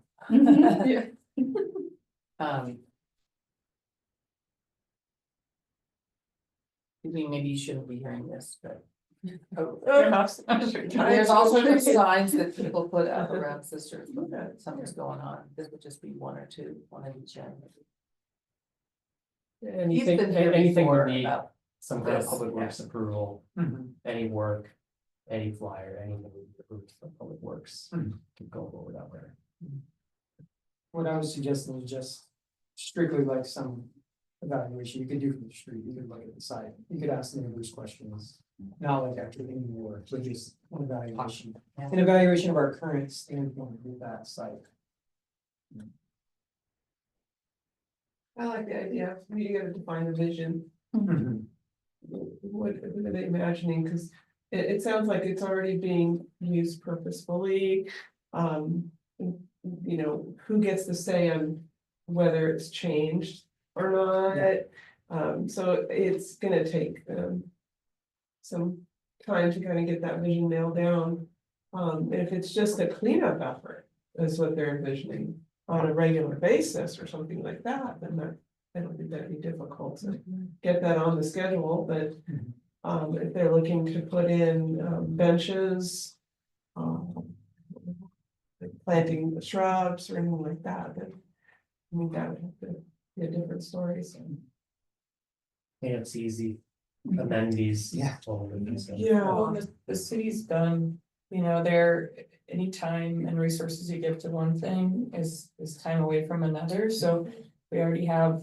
Maybe you shouldn't be hearing this, but. There's all sorts of signs that people put up around Sisters, when something's going on, this would just be one or two, one at each end. He's been here Anything before would need about some kind of this, public yeah. works approval, any work, any flyer, anything would be approved from public works. Could go forward out there. What I was suggesting is just strictly like some evaluation you could do from the street, you could look at the site, you could ask the neighbors questions. Not like after any work, but just an evaluation, an evaluation of our current standpoint with that site. I like the idea, you gotta define the vision. What are they imagining, because it sounds like it's already being used purposefully. Who gets to say on whether it's changed or not? So it's gonna take some time to kind of get that vision nailed down. If it's just a cleanup effort, is what they're envisioning on a regular basis or something like that, then I don't think that'd be difficult to get that on the schedule, but If they're looking to put in benches. Like planting the shrubs or anything like that, then. I mean, that would have to be a different story, so. And it's easy, amenities. Yeah. Yeah. Well, the city's done, you know, there, any time and resources you give to one thing is time away from another, so we already have.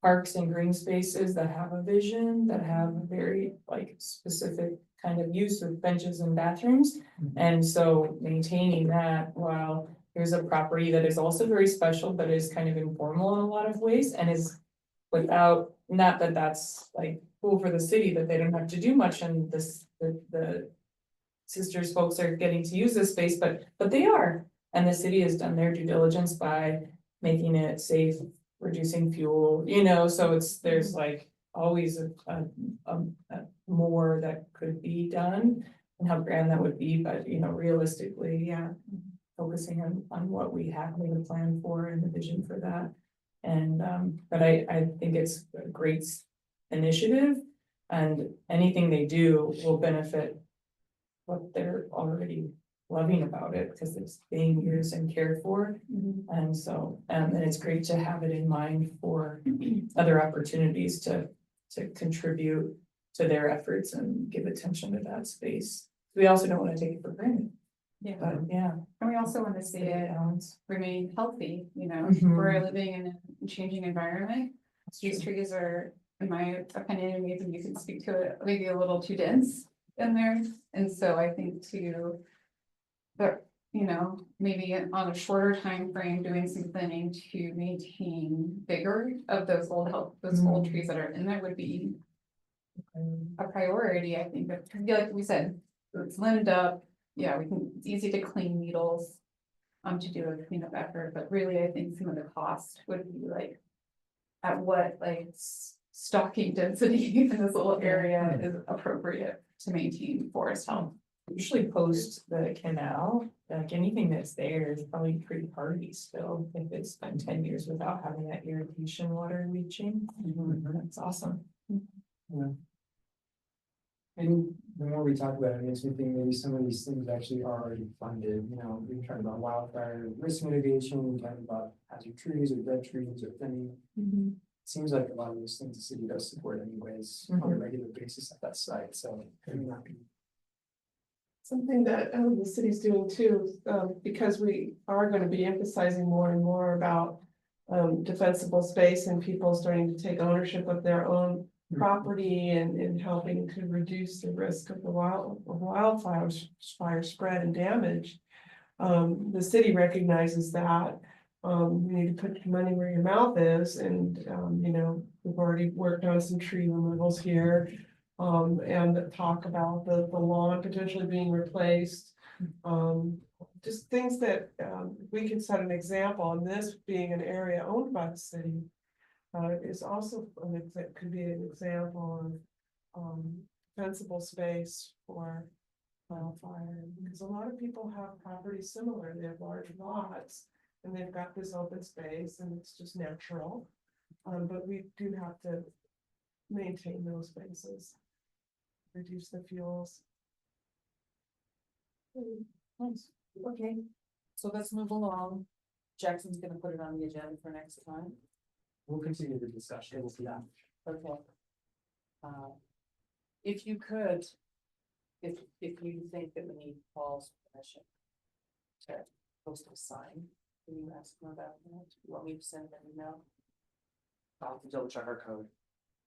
Parks and green spaces that have a vision, that have a very like specific kind of use with benches and bathrooms. And so maintaining that while there's a property that is also very special, but is kind of informal in a lot of ways and is. Without, not that that's like cool for the city, that they don't have to do much and this, the. Sisters folks are getting to use this space, but they are, and the city has done their due diligence by making it safe. Reducing fuel, you know, so there's like always a more that could be done. And how grand that would be, but you know, realistically, yeah. Focusing on what we have made a plan for and the vision for that. And but I think it's a great initiative. And anything they do will benefit. What they're already loving about it, because it's being used and cared for. And so, and it's great to have it in mind for other opportunities to contribute to their efforts and give attention to that space. We also don't want to take it for granted, Yeah, but yeah. and we also want to see it remain healthy, you know, Mhm. we're living in a changing environment. These trees are, in my opinion, maybe you can speak to it, maybe a little too dense in there, and so I think too. But, you know, maybe on a shorter time frame, doing something to maintain vigor of those old trees that are in there would be. A priority, I think, but like we said, it's limbed up, yeah, it's easy to clean needles. To do a cleanup effort, but really, I think some of the cost would be like. At what like stocking density in this little area is appropriate to maintain forest health. Usually post the canal, like anything that's there is probably pretty hardy still, if it's been 10 years without having that irrigation water leaching. That's awesome. And the more we talk about it, it makes me think maybe some of these things actually are already funded, you know, we talked about wildfire risk mitigation, we talked about hazard trees or dead trees or thinning. Seems like a lot of those things the city does support anyways, on a regular basis at that site, so maybe not be. Something that the city's doing too, because we are gonna be emphasizing more and more about. Defensible space and people starting to take ownership of their own property and helping to reduce the risk of the wildfires, fire spread and damage. The city recognizes that. You need to put your money where your mouth is, and you know, we've already worked on some tree removals here. And talk about the lawn potentially being replaced. Just things that we can set an example, and this being an area owned by the city. Is also, that could be an example of defensible space for wildfire, because a lot of people have properties similar, they have large lots. And they've got this open space and it's just natural, but we do have to maintain those spaces. Reduce the fuels. Nice, okay, so let's move along. Jackson's gonna put it on the agenda for next time. We'll continue the discussion, we'll see that. Okay. If you could, if you think that we need Paul's permission to post a sign, can you ask him about that? You want me to send an email? I'll have to double check our code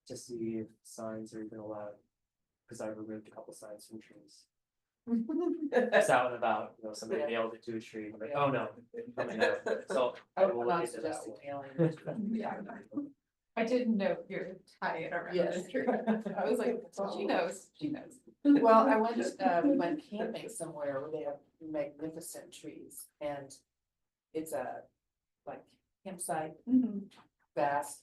to see if signs are even allowed. Cause I removed a couple signs from trees. It's out and about, you know, somebody nailed it to a tree, I'm like, oh no. Coming out. So I will look into that one. Yeah, I didn't know you're tied around Yes. the tree, I was like, she knows. Well, I went, we went camping somewhere where they have magnificent trees and it's a like campsite, vast.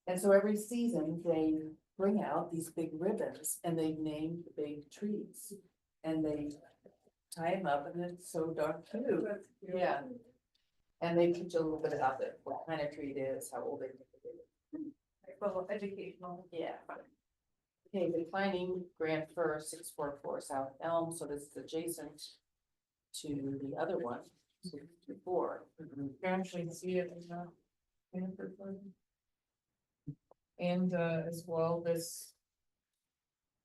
And so every season they bring out these big ribbons and they've named the big trees. And they tie them up and it's so darn cute, yeah. And they teach a little bit about it, what kind of tree it is, how old it is. Well, educational. Yeah. Okay, declining grant for 644 South Elm, so this is adjacent to the other one, 624. You can actually see it in the. Hanford one. And as well, this.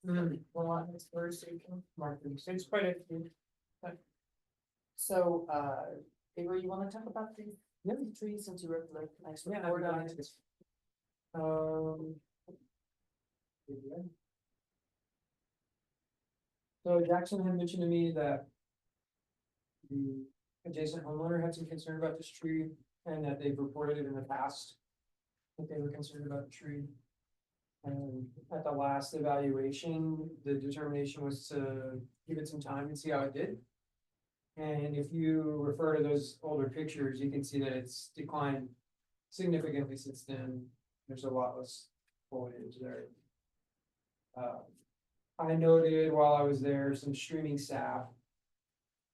Well, on this first, so you can mark them, so it's quite a few. So, Avery, you wanna talk about the trees since you wrote the nice Yeah, report on I'd be it? Yeah. So Jackson had mentioned to me that. The adjacent homeowner had some concern about this tree and that they've reported it in the past. That they were concerned about the tree. And at the last evaluation, the determination was to give it some time and see how it did. And if you refer to those older pictures, you can see that it's declined significantly since then. There's a lot less foliage there. I noted while I was there some streaming sap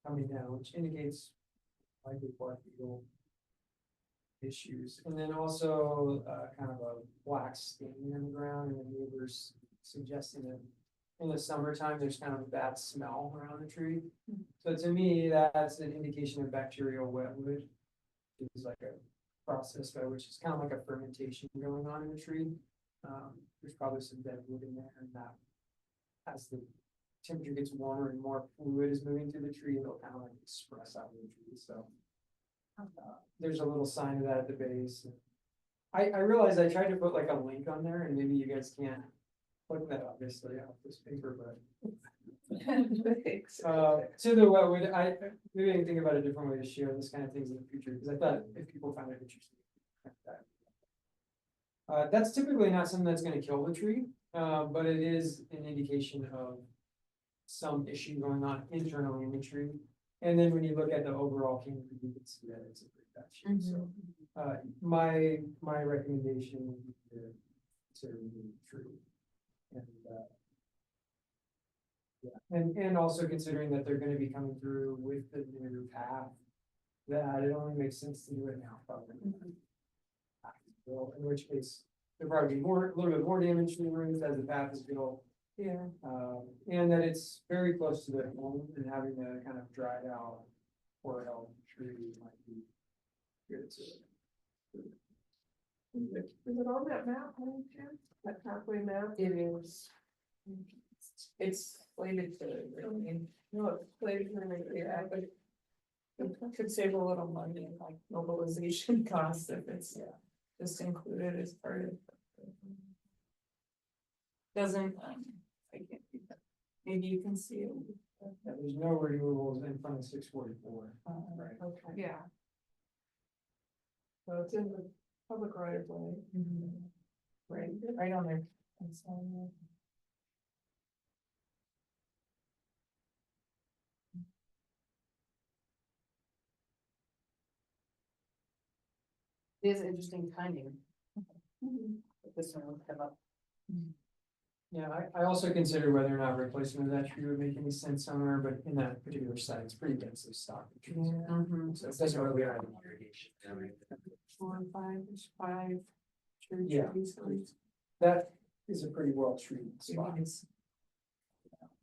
coming down, which indicates likely bark beetle issues. And then also kind of a black stain in the ground, and the neighbors suggesting that in the summertime, there's kind of a bad smell around the tree. So to me, that's an indication of bacterial wetwood. It's like a process by which it's kind of like a fermentation going on in the tree. There's probably some dead wood in there, and that as the temperature gets warmer and more fluid is moving through the tree, it'll kind of like express out of the tree. So there's a little sign of that at the base. I realized I tried to put like a link on there, and maybe you guys can't look that obviously off this paper, but to the wetwood, maybe I can think about a different way to share this kind of things in the future, because I thought if people find it interesting. That's typically not something that's gonna kill the tree, but it is an indication of some issue going on internally in the tree. And then when you look at the overall canopy, you can see that it's a pretty bad shape, so. My recommendation would be to consider the tree. And, yeah, and also considering that they're gonna be coming through with the new path, that it only makes sense to do it now, probably. Well, in which case, there'll probably be a little bit more damage to the roots as the path is built. Yeah. And that it's very close to their home, and having a kind of dried out or held tree might be good to. Is it on that map, by any chance? That pathway map? It is. It's slated to, really, No, it's played really, yeah, but it could save a little money in like mobilization costs if it's just included as part of. Doesn't, I can't read that. Maybe you can see it. Yeah, there's no removals in front of 644. Right. okay. Yeah. So it's in the public right of way. Right on there. It's on there. It is interesting timing. This one will come up. Yeah, I also consider whether or not replacement of that tree would make any sense somewhere, but in that particular site, it's pretty densely stocked. with trees. So it doesn't really have any irrigation. 4 and 5, there's 5. Yeah. That is a pretty well treated spot.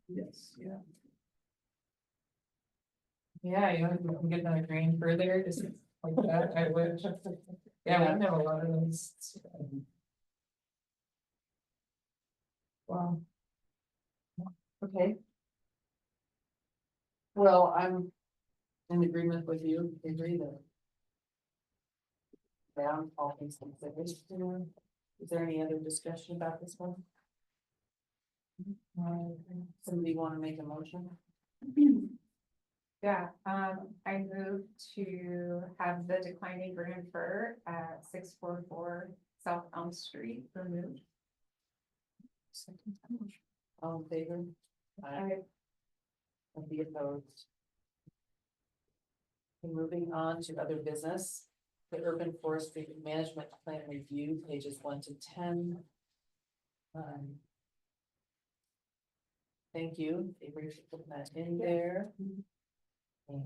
Yes, yeah. Yeah, you know, if we can get that grain further, just like that, I would. Yeah, we have a lot of those. Wow. Okay. Well, I'm in agreement with you, agree that. Down all things considered. Is there any other discussion about this one? Somebody want to make a motion? Yeah, I moved to have the declining green fir at 644 South Elm Street removed. All in favor? And be opposed. Okay, moving on to other business, the urban forestry management plan review, pages 1 to 10. Thank you, Avery, for putting that in there. And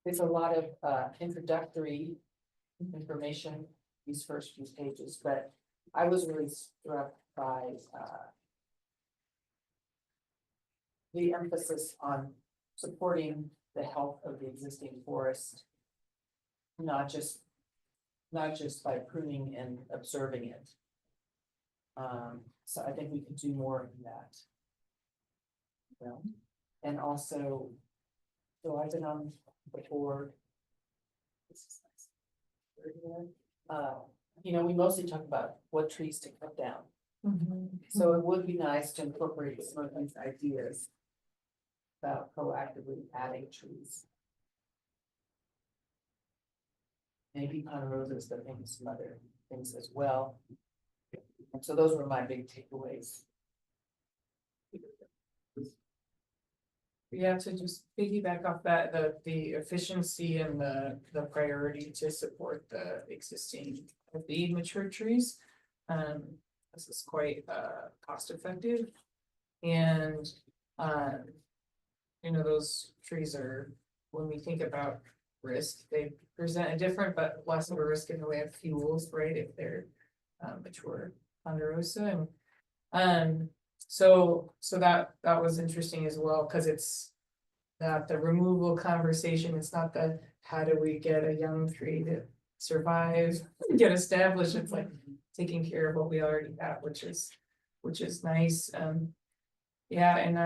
there's a lot of introductory information, these first few pages, but I was really struck by, the emphasis on supporting the health of the existing forest. Not just by pruning and observing it. So I think we could do more in that. Well, and also, so I've been on the board. This is nice. You know, we mostly talk about what trees to cut down. So it would be nice to incorporate some of these ideas about proactively adding trees. Maybe ponderosas, but maybe some other things as well. And so those were my big takeaways. Yeah, to just piggyback off that, the efficiency and the priority to support the existing the mature trees. This is quite cost effective. And you know, those trees are, when we think about risk, they present a different but less of a risk in the way of fuels, right? If they're mature ponderosa. And so that was interesting as well, because it's not the removal conversation, it's not the how do we get a young tree to survive, get established, it's like taking care of what we already have, which is nice. Yeah, and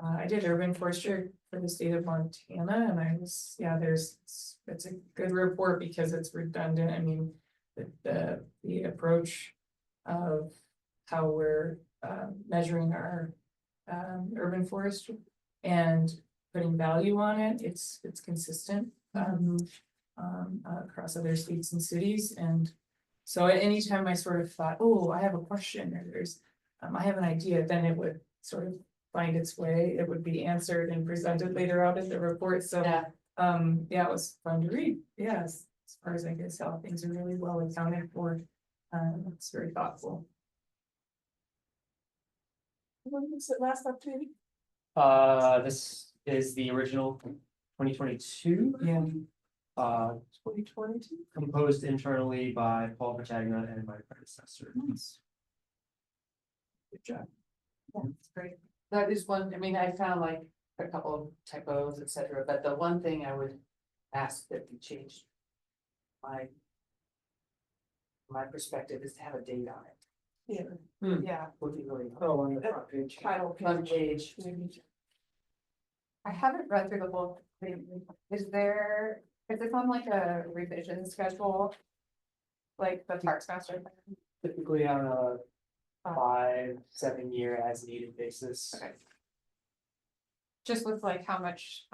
I did urban forestry for the state of Montana, and I was, yeah, it's a good report because it's redundant. I mean, the approach of how we're measuring our urban forest and putting value on it, it's consistent across other states and cities. And so anytime I sort of thought, oh, I have a question, or there's I have an idea, then it would sort of find its way, it would be answered and presented later out in the report. So Yeah. Yeah, it was fun to read. Yes, as far as I can tell, things are really well accounted for. It's very thoughtful. When was it last updated? This is the original 2022. Yeah. 2022? Composed internally by Paul Patagna and my predecessor. Good job. That's great. That is one, I mean, I found like a couple of typos, et cetera, but the one thing I would ask that be changed. My perspective is to have a date on it. Yeah. Yeah. Would be really. Oh, on the front page. Title Front page. I haven't read through the whole thing. Is this on like a revision schedule? Like the Parks Master Plan? Typically on a 5-7 year as needed basis. Okay. Just with like how much,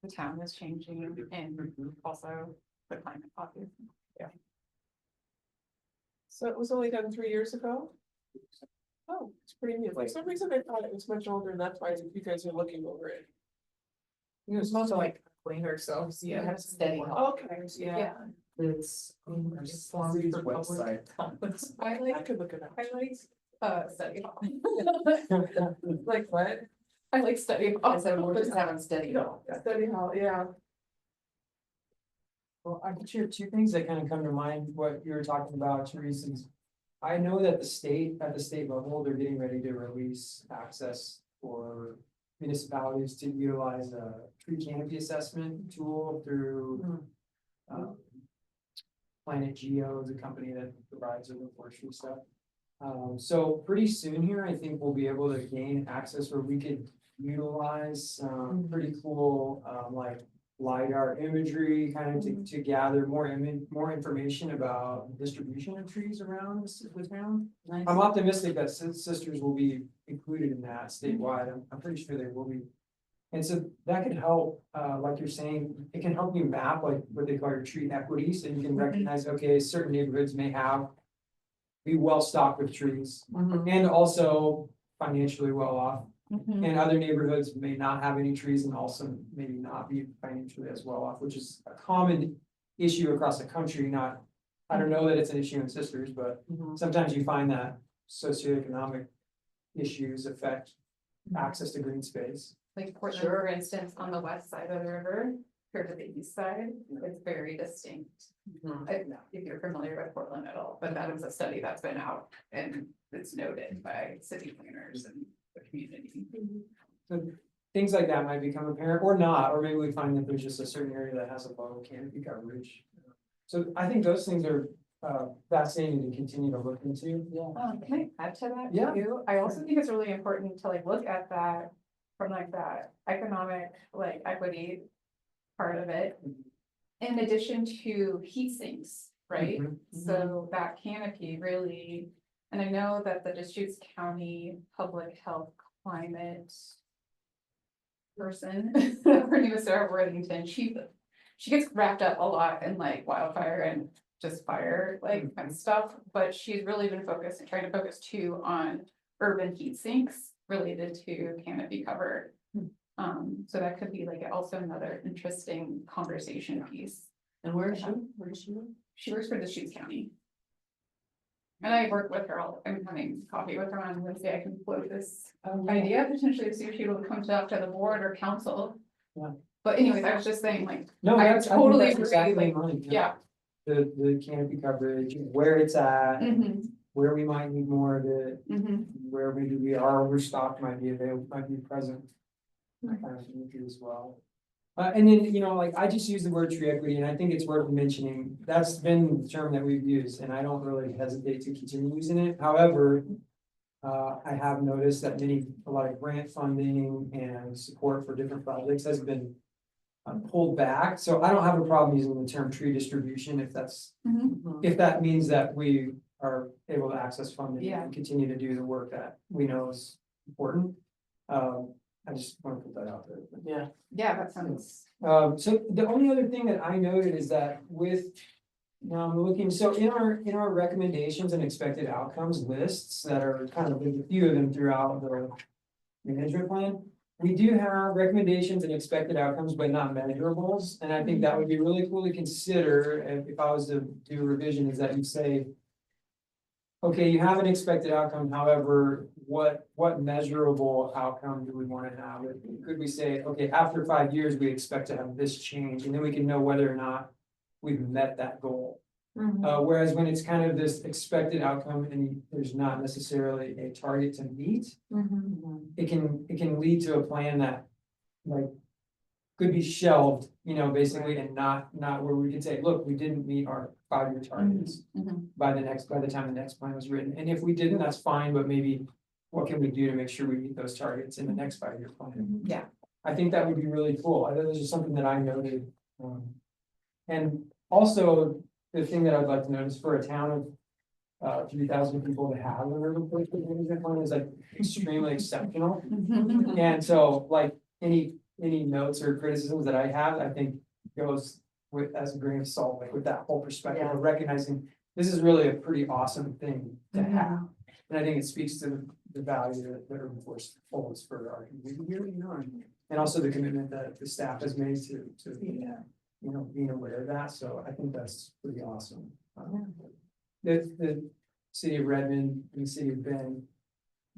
the town is changing and also the climate obviously. So it was only done 3 years ago? Oh, it's pretty new. For some reason I thought it was much older, and that's why you guys are looking over it. It was mostly like clean ourselves, yeah. Have steady. Okay, Yeah. It's on our city's website. I could look it up. I like, study hall. Like what? I like study hall. I said, we're just having steady. Study hall, yeah. Well, I could share two things that kind of come to mind, what you were talking about, Teresa. I know that at the state level, they're getting ready to release access for municipalities to utilize a tree canopy assessment tool through. Planet Geo is a company that provides urban forestry stuff. So pretty soon here, I think we'll be able to gain access where we could utilize some pretty cool, like LiDAR imagery, kind of to gather more information about the distribution of trees around the town. Nice. I'm optimistic that sisters will be included in that statewide. I'm pretty sure they will be. And so that could help, like you're saying, it can help you map like what they call your tree equity, so you can recognize, okay, certain neighborhoods may be well stocked with trees. And also financially well off, and other neighborhoods may not have any trees and also maybe not be financially as well off, which is a common issue across the country. I don't know that it's an issue in Sisters, but sometimes you find that socioeconomic issues affect access to green space. Like Portland, Sure. for instance, on the west side of the river, compared to the east side, it's very distinct. Mhm. I don't know if you're familiar with Portland at all, but that is a study that's been out and it's noted by city planners and the community. So things like that might become apparent or not, or maybe we find that there's just a certain area that has a low canopy coverage. So I think those things are fascinating to continue to look into. Yeah. Can I add to that Yeah. too? I also think it's really important to like look at that from like that economic like equity part of it. In addition to heat sinks, right? Mhm. So that canopy really, and I know that the Deschutes County Public Health Climate person, her name is Sarah Worthington, she gets wrapped up a lot in like wildfire and just fire like kind of stuff, but she's really been focused and trying to focus too on urban heat sinks related to canopy cover. So that could be like also another interesting conversation piece. And where is she? Where does she live? She works for Deschutes County. And I work with her I'm having coffee with her on Wednesday, I can float this idea, potentially see if she will come up to the board or council. Yeah. But anyways, I was just saying like, No, I that's, I think totally that's agree, exactly like, mine. yeah. The canopy coverage, where it's at, Mhm, where we might need more of it, mhm. where maybe we are overstocked might be available, might be present. That kind of thing too as well. And then, you know, like I just use the word tree equity and I think it's worth mentioning, that's been the term that we've used and I don't really hesitate to continue using it. However, I have noticed that a lot of grant funding and support for different projects has been pulled back. So I don't have a problem using the term tree distribution if that means that we are able to access funding Yeah. and continue to do the work that we know is important. I just want to put that out there. Yeah. Yeah, that sounds, So the only other thing that I noted is that with. Now I'm looking, so in our recommendations and expected outcomes lists that are kind of, there's a few of them throughout the. Management plan, we do have recommendations and expected outcomes, but not measurables, and I think that would be really cool to consider if I was to do a revision, is that you say. Okay, you have an expected outcome, however, what measurable outcome do we want to have? Could we say, okay, after 5 years, we expect to have this change, and then we can know whether or not we've met that goal. Whereas when it's kind of this expected outcome and there's not necessarily a target to meet, it can lead to a plan that like could be shelved, you know, basically, and not where we can say, look, we didn't meet our 5-year targets by the time the next plan was written. And if we didn't, that's fine, but maybe what can we do to make sure we meet those targets in the next 5-year plan? yeah. I think that would be really cool. I think this is something that I noted. And also, the thing that I'd like to notice for a town of 3,000 people to have an urban forestry management plan is like extremely exceptional. And so like any notes or criticisms that I have, I think goes with as a grain of salt, like with that whole perspective of recognizing this is really a pretty awesome thing to have. And I think it speaks to the value that urban forestry holds for our community here, you know, and also the commitment that the staff has made to you know, being aware of that. So I think that's pretty awesome. The city of Redmond and the city of Bend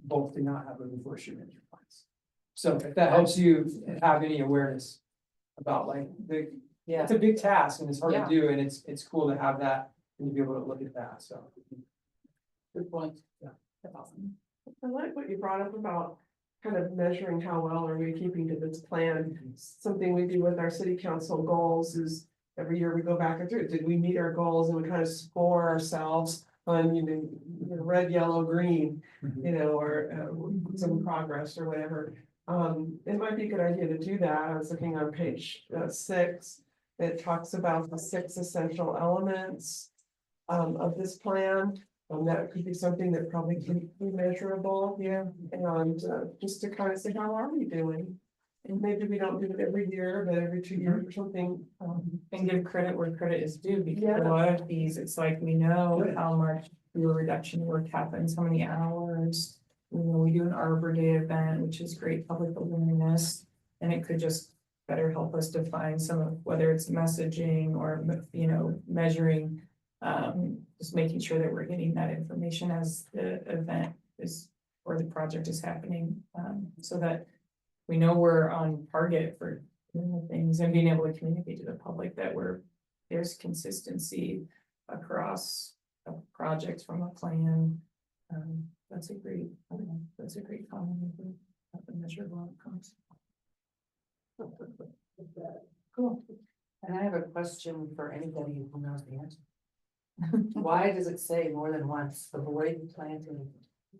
both do not have urban forestry management plans. So if that helps you have any awareness about like it's a big task and it's hard to do, and it's cool to have that and to be able to look at that. So Good point. Yeah. That's awesome. I like what you brought up about kind of measuring how well are we keeping to this plan. Something we do with our city council goals is every year we go back and through, did we meet our goals, and we kind of score ourselves on, you know, red, yellow, green, you know, or some progress or whatever. It might be a good idea to do that. I was looking on page 6. It talks about the 6 essential elements of this plan. That could be something that probably can be measurable, and just to kind of say, how are we doing? And maybe we don't do it every year, but every 2 years or something. And give credit where credit is due, because Yeah. a lot of these, it's like, we know how much fuel reduction work happens, how many hours. You know, we do an Arbor Day event, which is great public awareness, and it could just better help us define some of, whether it's messaging or, you know, measuring. Just making sure that we're getting that information as the event is, or the project is happening, so that we know we're on target for doing the things and being able to communicate to the public that there's consistency across a project from a plan. That's a great, I don't know, that's a great comment. Have a measurable outcomes. Cool. And I have a question for anybody who knows the answer. Why does it say more than once, avoid planting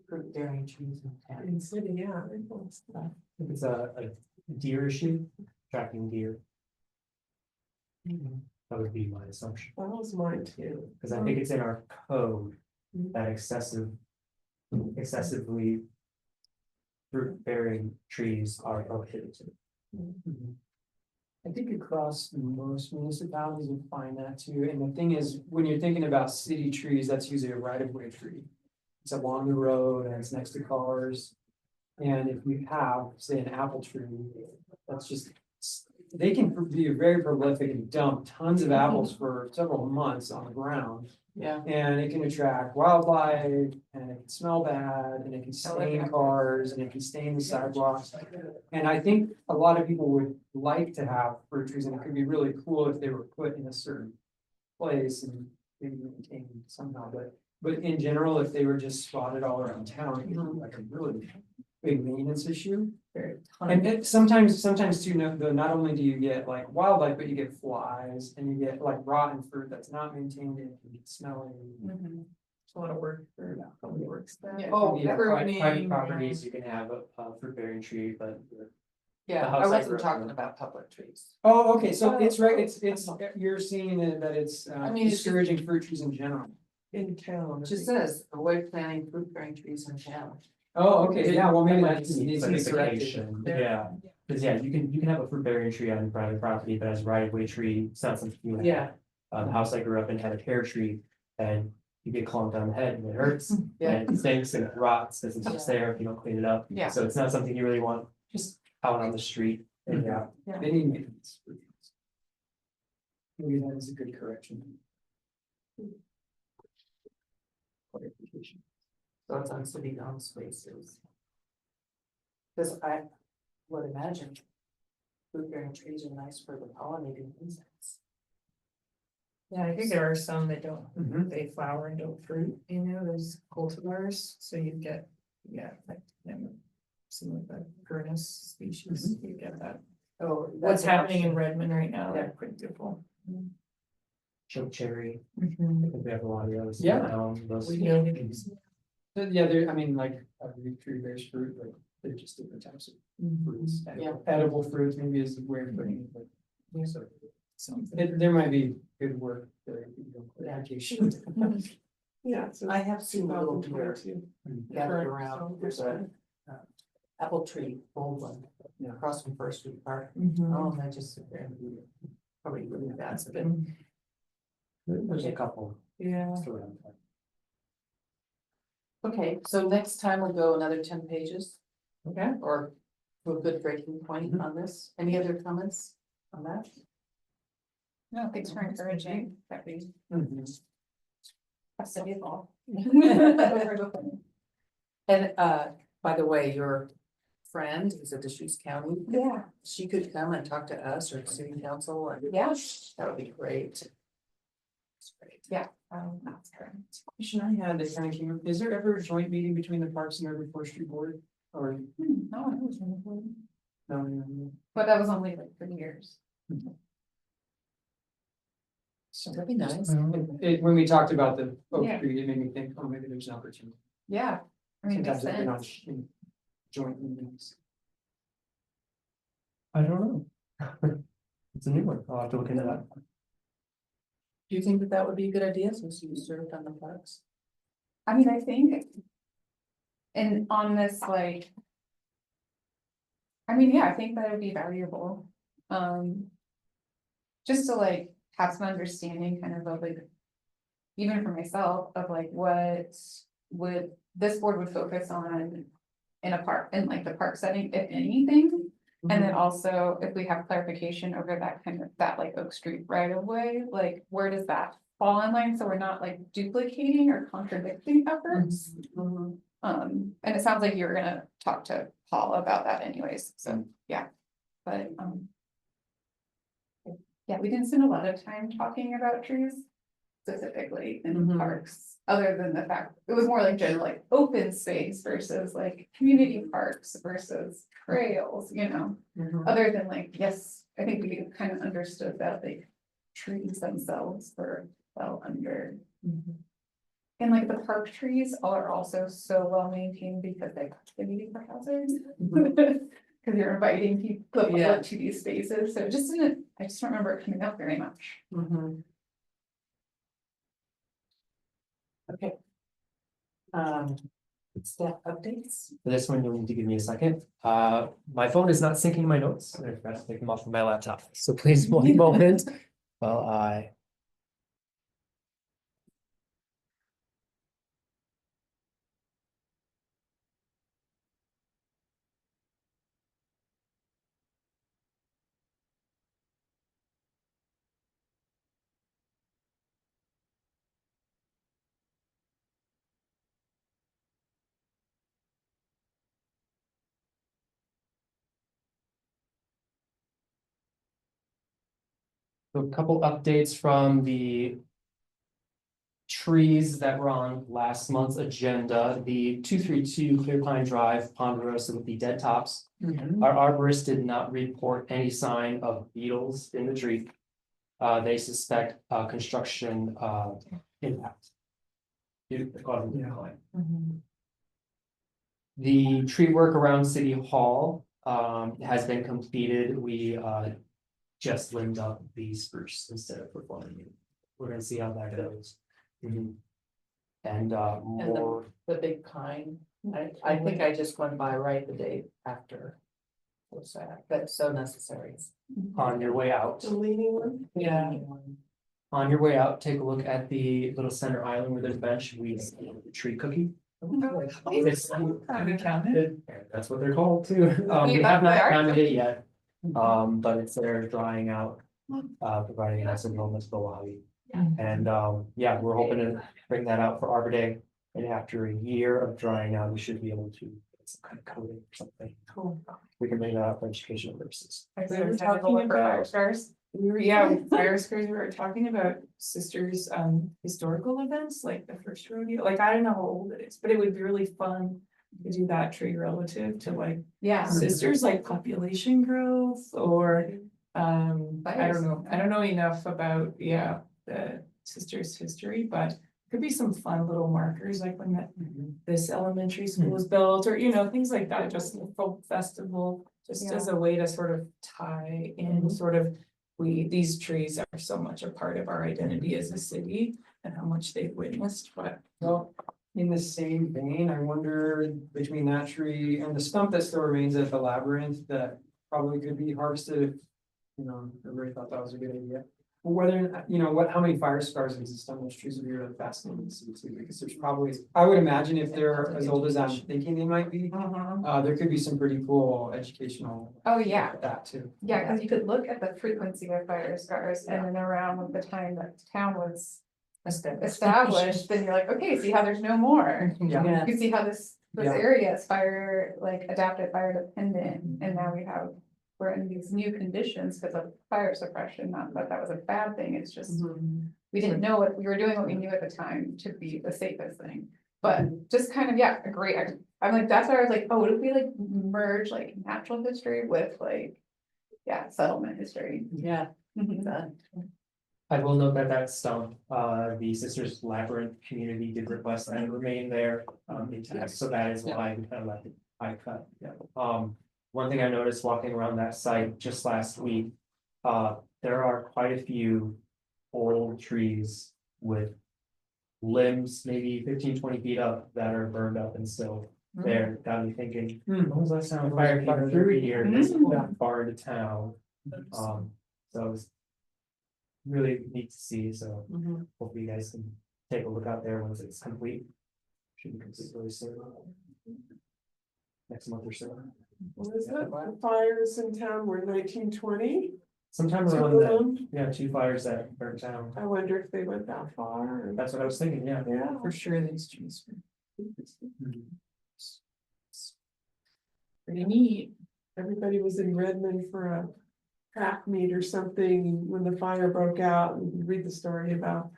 fruit bearing trees in town? In city, yeah. I think it's a deer issue, tracking deer. That would be my assumption, That was mine too. because I think it's in our code that excessively fruit bearing trees are prohibited. I think across most municipalities you find that too, and the thing is, when you're thinking about city trees, that's usually a right of way tree. It's along the road and it's next to cars. And if you have, say, an apple tree, that's just, they can be very prolific and dump tons of apples for several months on the ground. Yeah. And it can attract wildlife, and it can smell bad, and it can stain cars, and it can stain the sidewalks. And I think a lot of people would like to have fruit trees, and it could be really cool if they were put in a certain place and maybe maintained somehow, but in general, if they were just spotted all around town, it would be like a really big maintenance issue. And sometimes too, not only do you get like wildlife, but you get flies and you get like rotten fruit that's not maintained and it can get smelly. It's a lot of work for public works. Yeah. Oh, Yeah, private properties, you can have a fruit bearing tree, but Yeah, The I house I wasn't grew up talking in. about public trees. Oh, okay, so it's right, it's, you're seeing that it's I mean, it's just- discouraging fruit trees in general. In town. It just says avoid planting fruit bearing trees in town. Oh, okay, yeah, well, maybe That might that just need needs to be corrected. specification, yeah, because you can have a fruit bearing tree on private property, but as right of way tree, it's not something you have. Yeah, The house I grew up in had a pear tree and you get clumped on the head and it hurts. Yeah. And it stinks and it rots because it's just there if you don't clean it up. Yeah. So it's not something you really want just out on the street. And yeah, They need maintenance. Maybe that is a good correction. Clarification. so it's on city owned spaces. Cause I would imagine fruit bearing trees are nice for the pollinating insects. Yeah, I think there are some that don't, Mhm. they flower and don't fruit, you know, there's cultivars, so you get, like, some of the Furnus species, you get that. Oh. What's that's an happening in option. Redmond right now, Yeah. they're pretty beautiful. choke cherry, I think we have a lot of those. Yeah. Those. But yeah, there, I mean, like, every tree bears fruit, but they're just different types of fruits. Yeah. Edible fruits maybe is the way of putting it, but. So, Something. there might be good work there. if you don't put education. Yeah. so I have seen little deer 2022. gathered Correct, around, so there's a apple tree, old one, across from Forestry Park. Mhm. Oh, and I just sit there and eat it. Probably really bad. That's been, There's a couple. yeah. around. Okay, so next time we'll go another 10 pages. Okay. Or to a good breaking point on this. Any other comments on that? No, thanks for encouraging that we Mhm. have to evolve. And by the way, your friend is at Deschutes County. Yeah. She could come and talk to us or city council. And Yeah. that would be great. That's great. That's correct. Question I had that kind of came, is there ever a joint meeting between the Parks and Urban Forestry Board? Or, No, it was really cool. no, But that was only like 3 years. so That'd be nice. When we talked about the oak Yeah. tree, it made me think, oh, maybe there's an opportunity. Yeah. I mean, it makes Sometimes they're not sense. in joint meetings. I don't know. It's a new one, I'll have to look into that. Do you think that that would be a good idea since you served on the parks? I mean, I think. And on this, like. I mean, yeah, I think that would be valuable. Just to like have some understanding kind of like. Even for myself of like what would this board would focus on. In a park, in like the park setting, if anything. And then also if we have clarification over that kind of, that like Oak Street right of way, like where does that fall in line? So we're not like duplicating or contradicting efforts. And it sounds like you're gonna talk to Paul about that anyways, so, yeah. But, Yeah, we didn't spend a lot of time talking about trees specifically in Mhm. parks, other than the fact, it was more like general, like open space versus like community parks versus trails, you know? Other than like, yes, I think we kind of understood that like trees themselves were well under. And like the park trees are also so well maintained because they proximity for hazards. Cause you're inviting people Yeah. to these spaces, so it just didn't, I just don't remember it coming up very much. Okay. Staff updates? For this one, you'll need to give me a second. My phone is not syncing my notes. I forgot to take them off of my laptop. So please, one moment while I. So a couple updates from the trees that were on last month's agenda, the 232 Clear Pine Drive Ponderosa with the dead tops. Our arborist did not report any sign of beetles in the tree. They suspect construction impact. Due to the cause of the decline. The tree work around City Hall has been completed. We just limbed up the spruce instead of performing it. We're gonna see how that goes. And more The big pine, I think I just went by right the day after. So sad, but so necessary. on your way out. The leaning one, Yeah. On your way out, take a look at the little center island where there's a bench. We tree cookie. It's- Have you counted? That's what they're called too. We have not counted it yet. But it's there drying out, providing a nice aroma to the lobby. And yeah, we're hoping to bring that out for Arbor Day. And after a year of drying out, we should be able to get some kind of coating or something. Cool. We can bring that out for educational purposes. We were talking about, we were, yeah, with fire scars, we were talking about sisters, historical events, like the first rodeo, like, I don't know how old it is, but it would be really fun. To do that tree relative to like Yeah. sisters, like population growth or, I don't know enough about, yeah, the sisters' history, but. Could be some fun little markers, like when this elementary school was built, or you know, things like that, just a folk festival, just as a way to sort of tie in sort of. These trees are so much a part of our identity as a city and how much they've witnessed, but. Well, in the same vein, I wonder between that tree and the stump that still remains at the labyrinth that probably could be harvested. If, you know, everybody thought that was a good idea. But whether, you know, what, how many fire scars exist on those trees would be really fascinating to see too, because there's probably, I would imagine if they're as old as I'm thinking they might be. There could be some pretty cool educational. Oh, yeah. That too. Yeah, because you could look at the frequency of fire scars and then around the time that the town was established, then you're like, okay, see how there's no more. Yeah. You can see how this Yeah. area is fire, like adapted fire dependent, and now we're in these new conditions because of fire suppression, not that that was a bad thing, it's just. We didn't know what, we were doing what we knew at the time to be the safest thing, but just kind of, yeah, agree, I'm like, that's why I was like, oh, what if we like merge like natural history with like. Yeah, settlement history. Yeah. Mhm. I will note that that stump, the Sisters Labyrinth community did request that it remain there, intact, so that is why we kind of left it high cut, yeah. One thing I noticed walking around that site just last week, there are quite a few old trees with limbs, maybe 15-20 feet up, that are burned up and still there, got me thinking, when was the last time a fire came through here, this that far into town? So it was really neat to see, so hopefully you guys can take a look out there once it's complete. Should be complete really soon. Next month or so. what is it, the fires in town were 1920? Sometime around that, yeah, 2 fires that burned down. I wonder if they went that far, or- That's what I was thinking, yeah. yeah. For sure, these trees. Pretty neat. Everybody was in Redmond for track meet or something when the fire broke out, and you read the story about.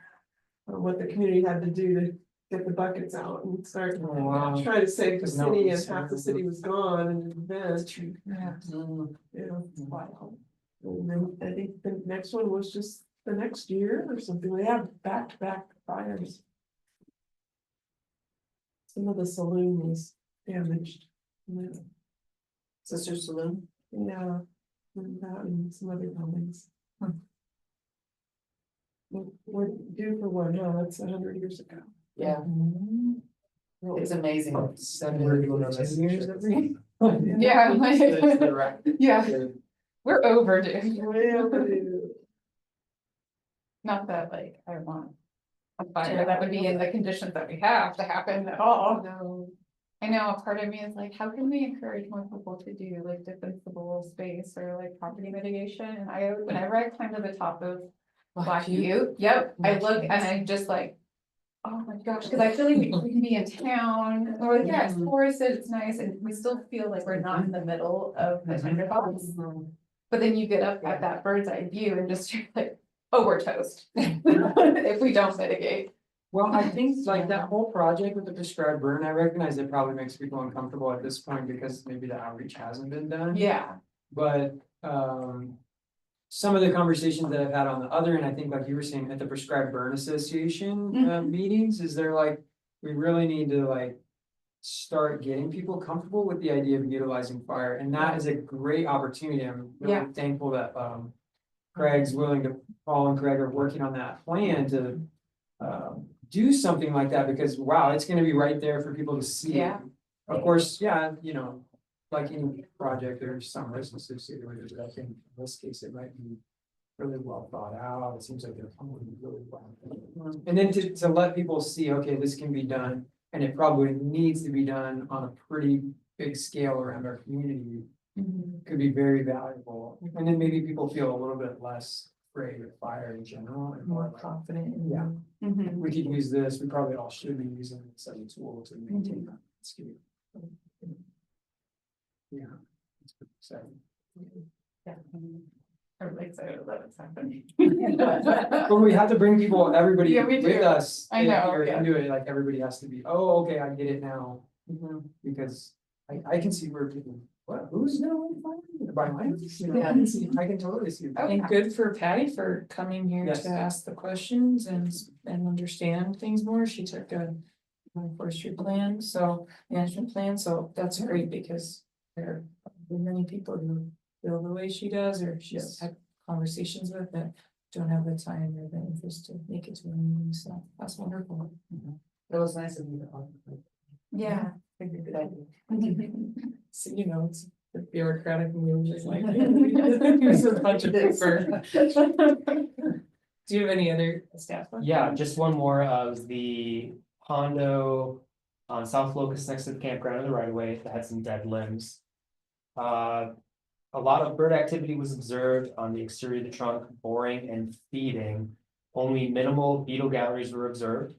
What the community had to do to get the buckets out and start Oh, wow. trying to save the Because no city, and one's half the around. city was gone and then, Yeah. it's wild. And then I think the next one was just the next year or something, they have back-to-back fires. Some of the saloon was damaged. Yeah, Sister Saloon. yeah, and that and some other buildings. We're due for one, no, that's 100 years ago. Yeah, it's amazing. We're doing it 10 years every. Yeah, It's the record. yeah, we're overdue. Way overdue. Not that like I want a fire that would be in the conditions that we have to happen at all. No. I know a part of me is like, how can we encourage more people to do like defensible space or like property mitigation? And whenever I climb to the top of Black Butte, yep, I look and I'm just like, oh my gosh, because I feel like we can be in town, and we're like, yeah, it's forested, it's nice, and we still feel like we're not in the middle of the metropolis. But then you get up at that bird's eye view and just you're like, oh, we're toast. If we don't mitigate. Well, I think like that whole project with the prescribed burn, I recognize it probably makes people uncomfortable at this point because maybe the outreach hasn't been done. Yeah. But some of the conversations that I've had on the other end, I think like you were saying at the Prescribed Burn Association meetings, is they're like, we really need to like start getting people comfortable with the idea of utilizing fire, and that is a great opportunity. I'm really thankful that Craig's willing to, Paul and Craig are working on that plan to do something like that, because wow, it's gonna be right there for people to see. Yeah. Of course, yeah, you know, like any project, there's some risk associated with it, but I think in this case, it might be really well thought out. It seems like they're coming really well. And then to let people see, okay, this can be done, and it probably needs to be done on a pretty big scale around our community, could be very valuable. And then maybe people feel a little bit less afraid of fire in general and More more like, confident. yeah, Mhm. we could use this, we probably all should be using this as a tool to maintain that landscape. Yeah. It's pretty exciting. I'm really excited that it's happening. But we have to bring people, everybody Yeah, we with do. us. I if know, you're yeah. into it, like everybody has to be, oh, okay, I get it now. Because I can see where people, what, who's gonna win fire? By my, you know, I can totally see. that. And good for Patty for coming here Yes. to ask the questions and understand things more. She took a forestry plan, so management plan, so that's great because there are probably many people who feel the way she does, or she's Yes. had conversations with that don't have the time or the interest to make it to a meeting, so that's wonderful. It was nice of you to offer. Yeah. Good idea. So, you know, it's the bureaucratic move, just like, here's a bunch of paper. Do you have any other staff? questions? Yeah, just one more of the condo on South Locust next to the campground in the right of way that had some dead limbs. A lot of bird activity was observed on the exterior of the trunk, boring and feeding. Only minimal beetle galleries were observed.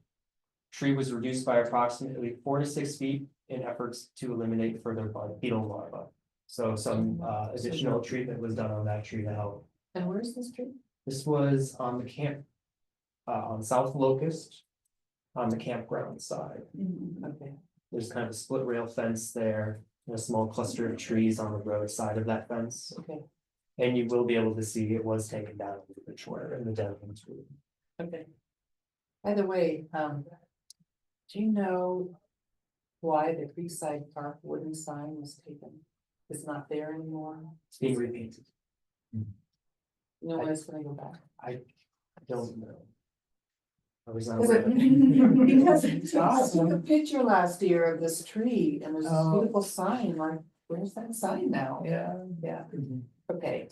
Tree was reduced by approximately 4 to 6 feet in efforts to eliminate further beetle larvae. So some additional treatment was done on that tree to help. And where's this tree? This was on the camp, on South Locust, on the campground side. Okay. There's kind of a split rail fence there, and a small cluster of trees on the road side of that fence. Okay. And you will be able to see it was taken down a little bit shorter in the dead limbs. Okay. By the way, do you know why the Creekside Park wooden sign was taken? It's not there anymore. It's being repainted. You know when it's gonna go back? I don't know. I was not Because aware of it. because I took a picture last year of this tree and there's this Oh. beautiful sign, like, where's that sign now? Yeah. Yeah, okay.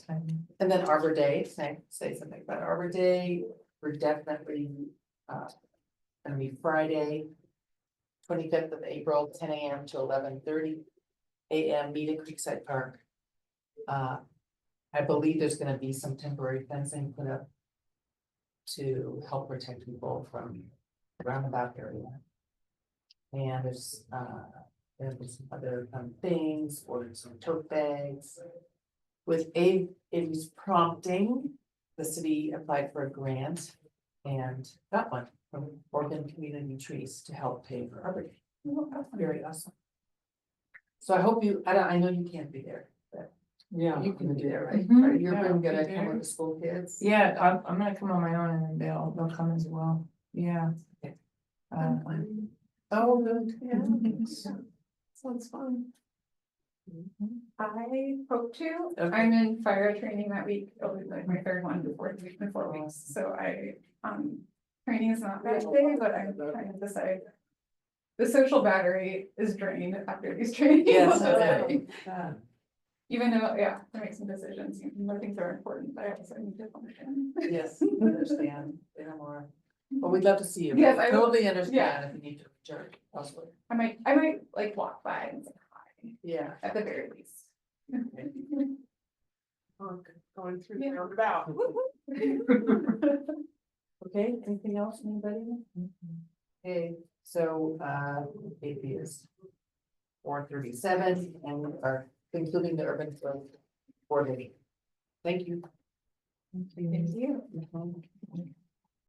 And then Arbor Day, can I say something about Arbor Day? We're definitely, gonna be Friday, 25th of April, 10 a.m. to 11:30 a.m. meet at Creekside Park. I believe there's gonna be some temporary fencing put up to help protect people from the roundabout area. And there's some other things, ordered some tote bags, With Amy's prompting, the city applied for a grant and got one from Oregon Community Trees to help pay for Arbor Day. That's very awesome. So I hope you, I know you can't be there, but Yeah. you can be there, right? Mhm. Or you're Yeah, gonna I'll be come there. with the school kids? Yeah, I'm gonna come on my own and then they'll come as well, yeah. Okay. Oh, good. Yeah. Sounds fun. I hope to, Okay. I'm in fire training that week, it'll be like my third one before in 4 weeks, so training is not that day, but I'm trying to decide. The social battery is drained after these trainings. Yes, so, okay. Even though, yeah, to make some decisions, you know, things are important, but I also need to function. Yes, I understand, there more. But we'd love to see you. Yes, I will. Totally Yeah. understand if you need to adjourn elsewhere. I might like walk by and say hi, Yeah. at the very least. Going through the roundabout. Okay, anything else, anybody? Okay, so, it is 4:37 and we are concluding the urban growth board meeting. Thank you. Thank you. Mhm.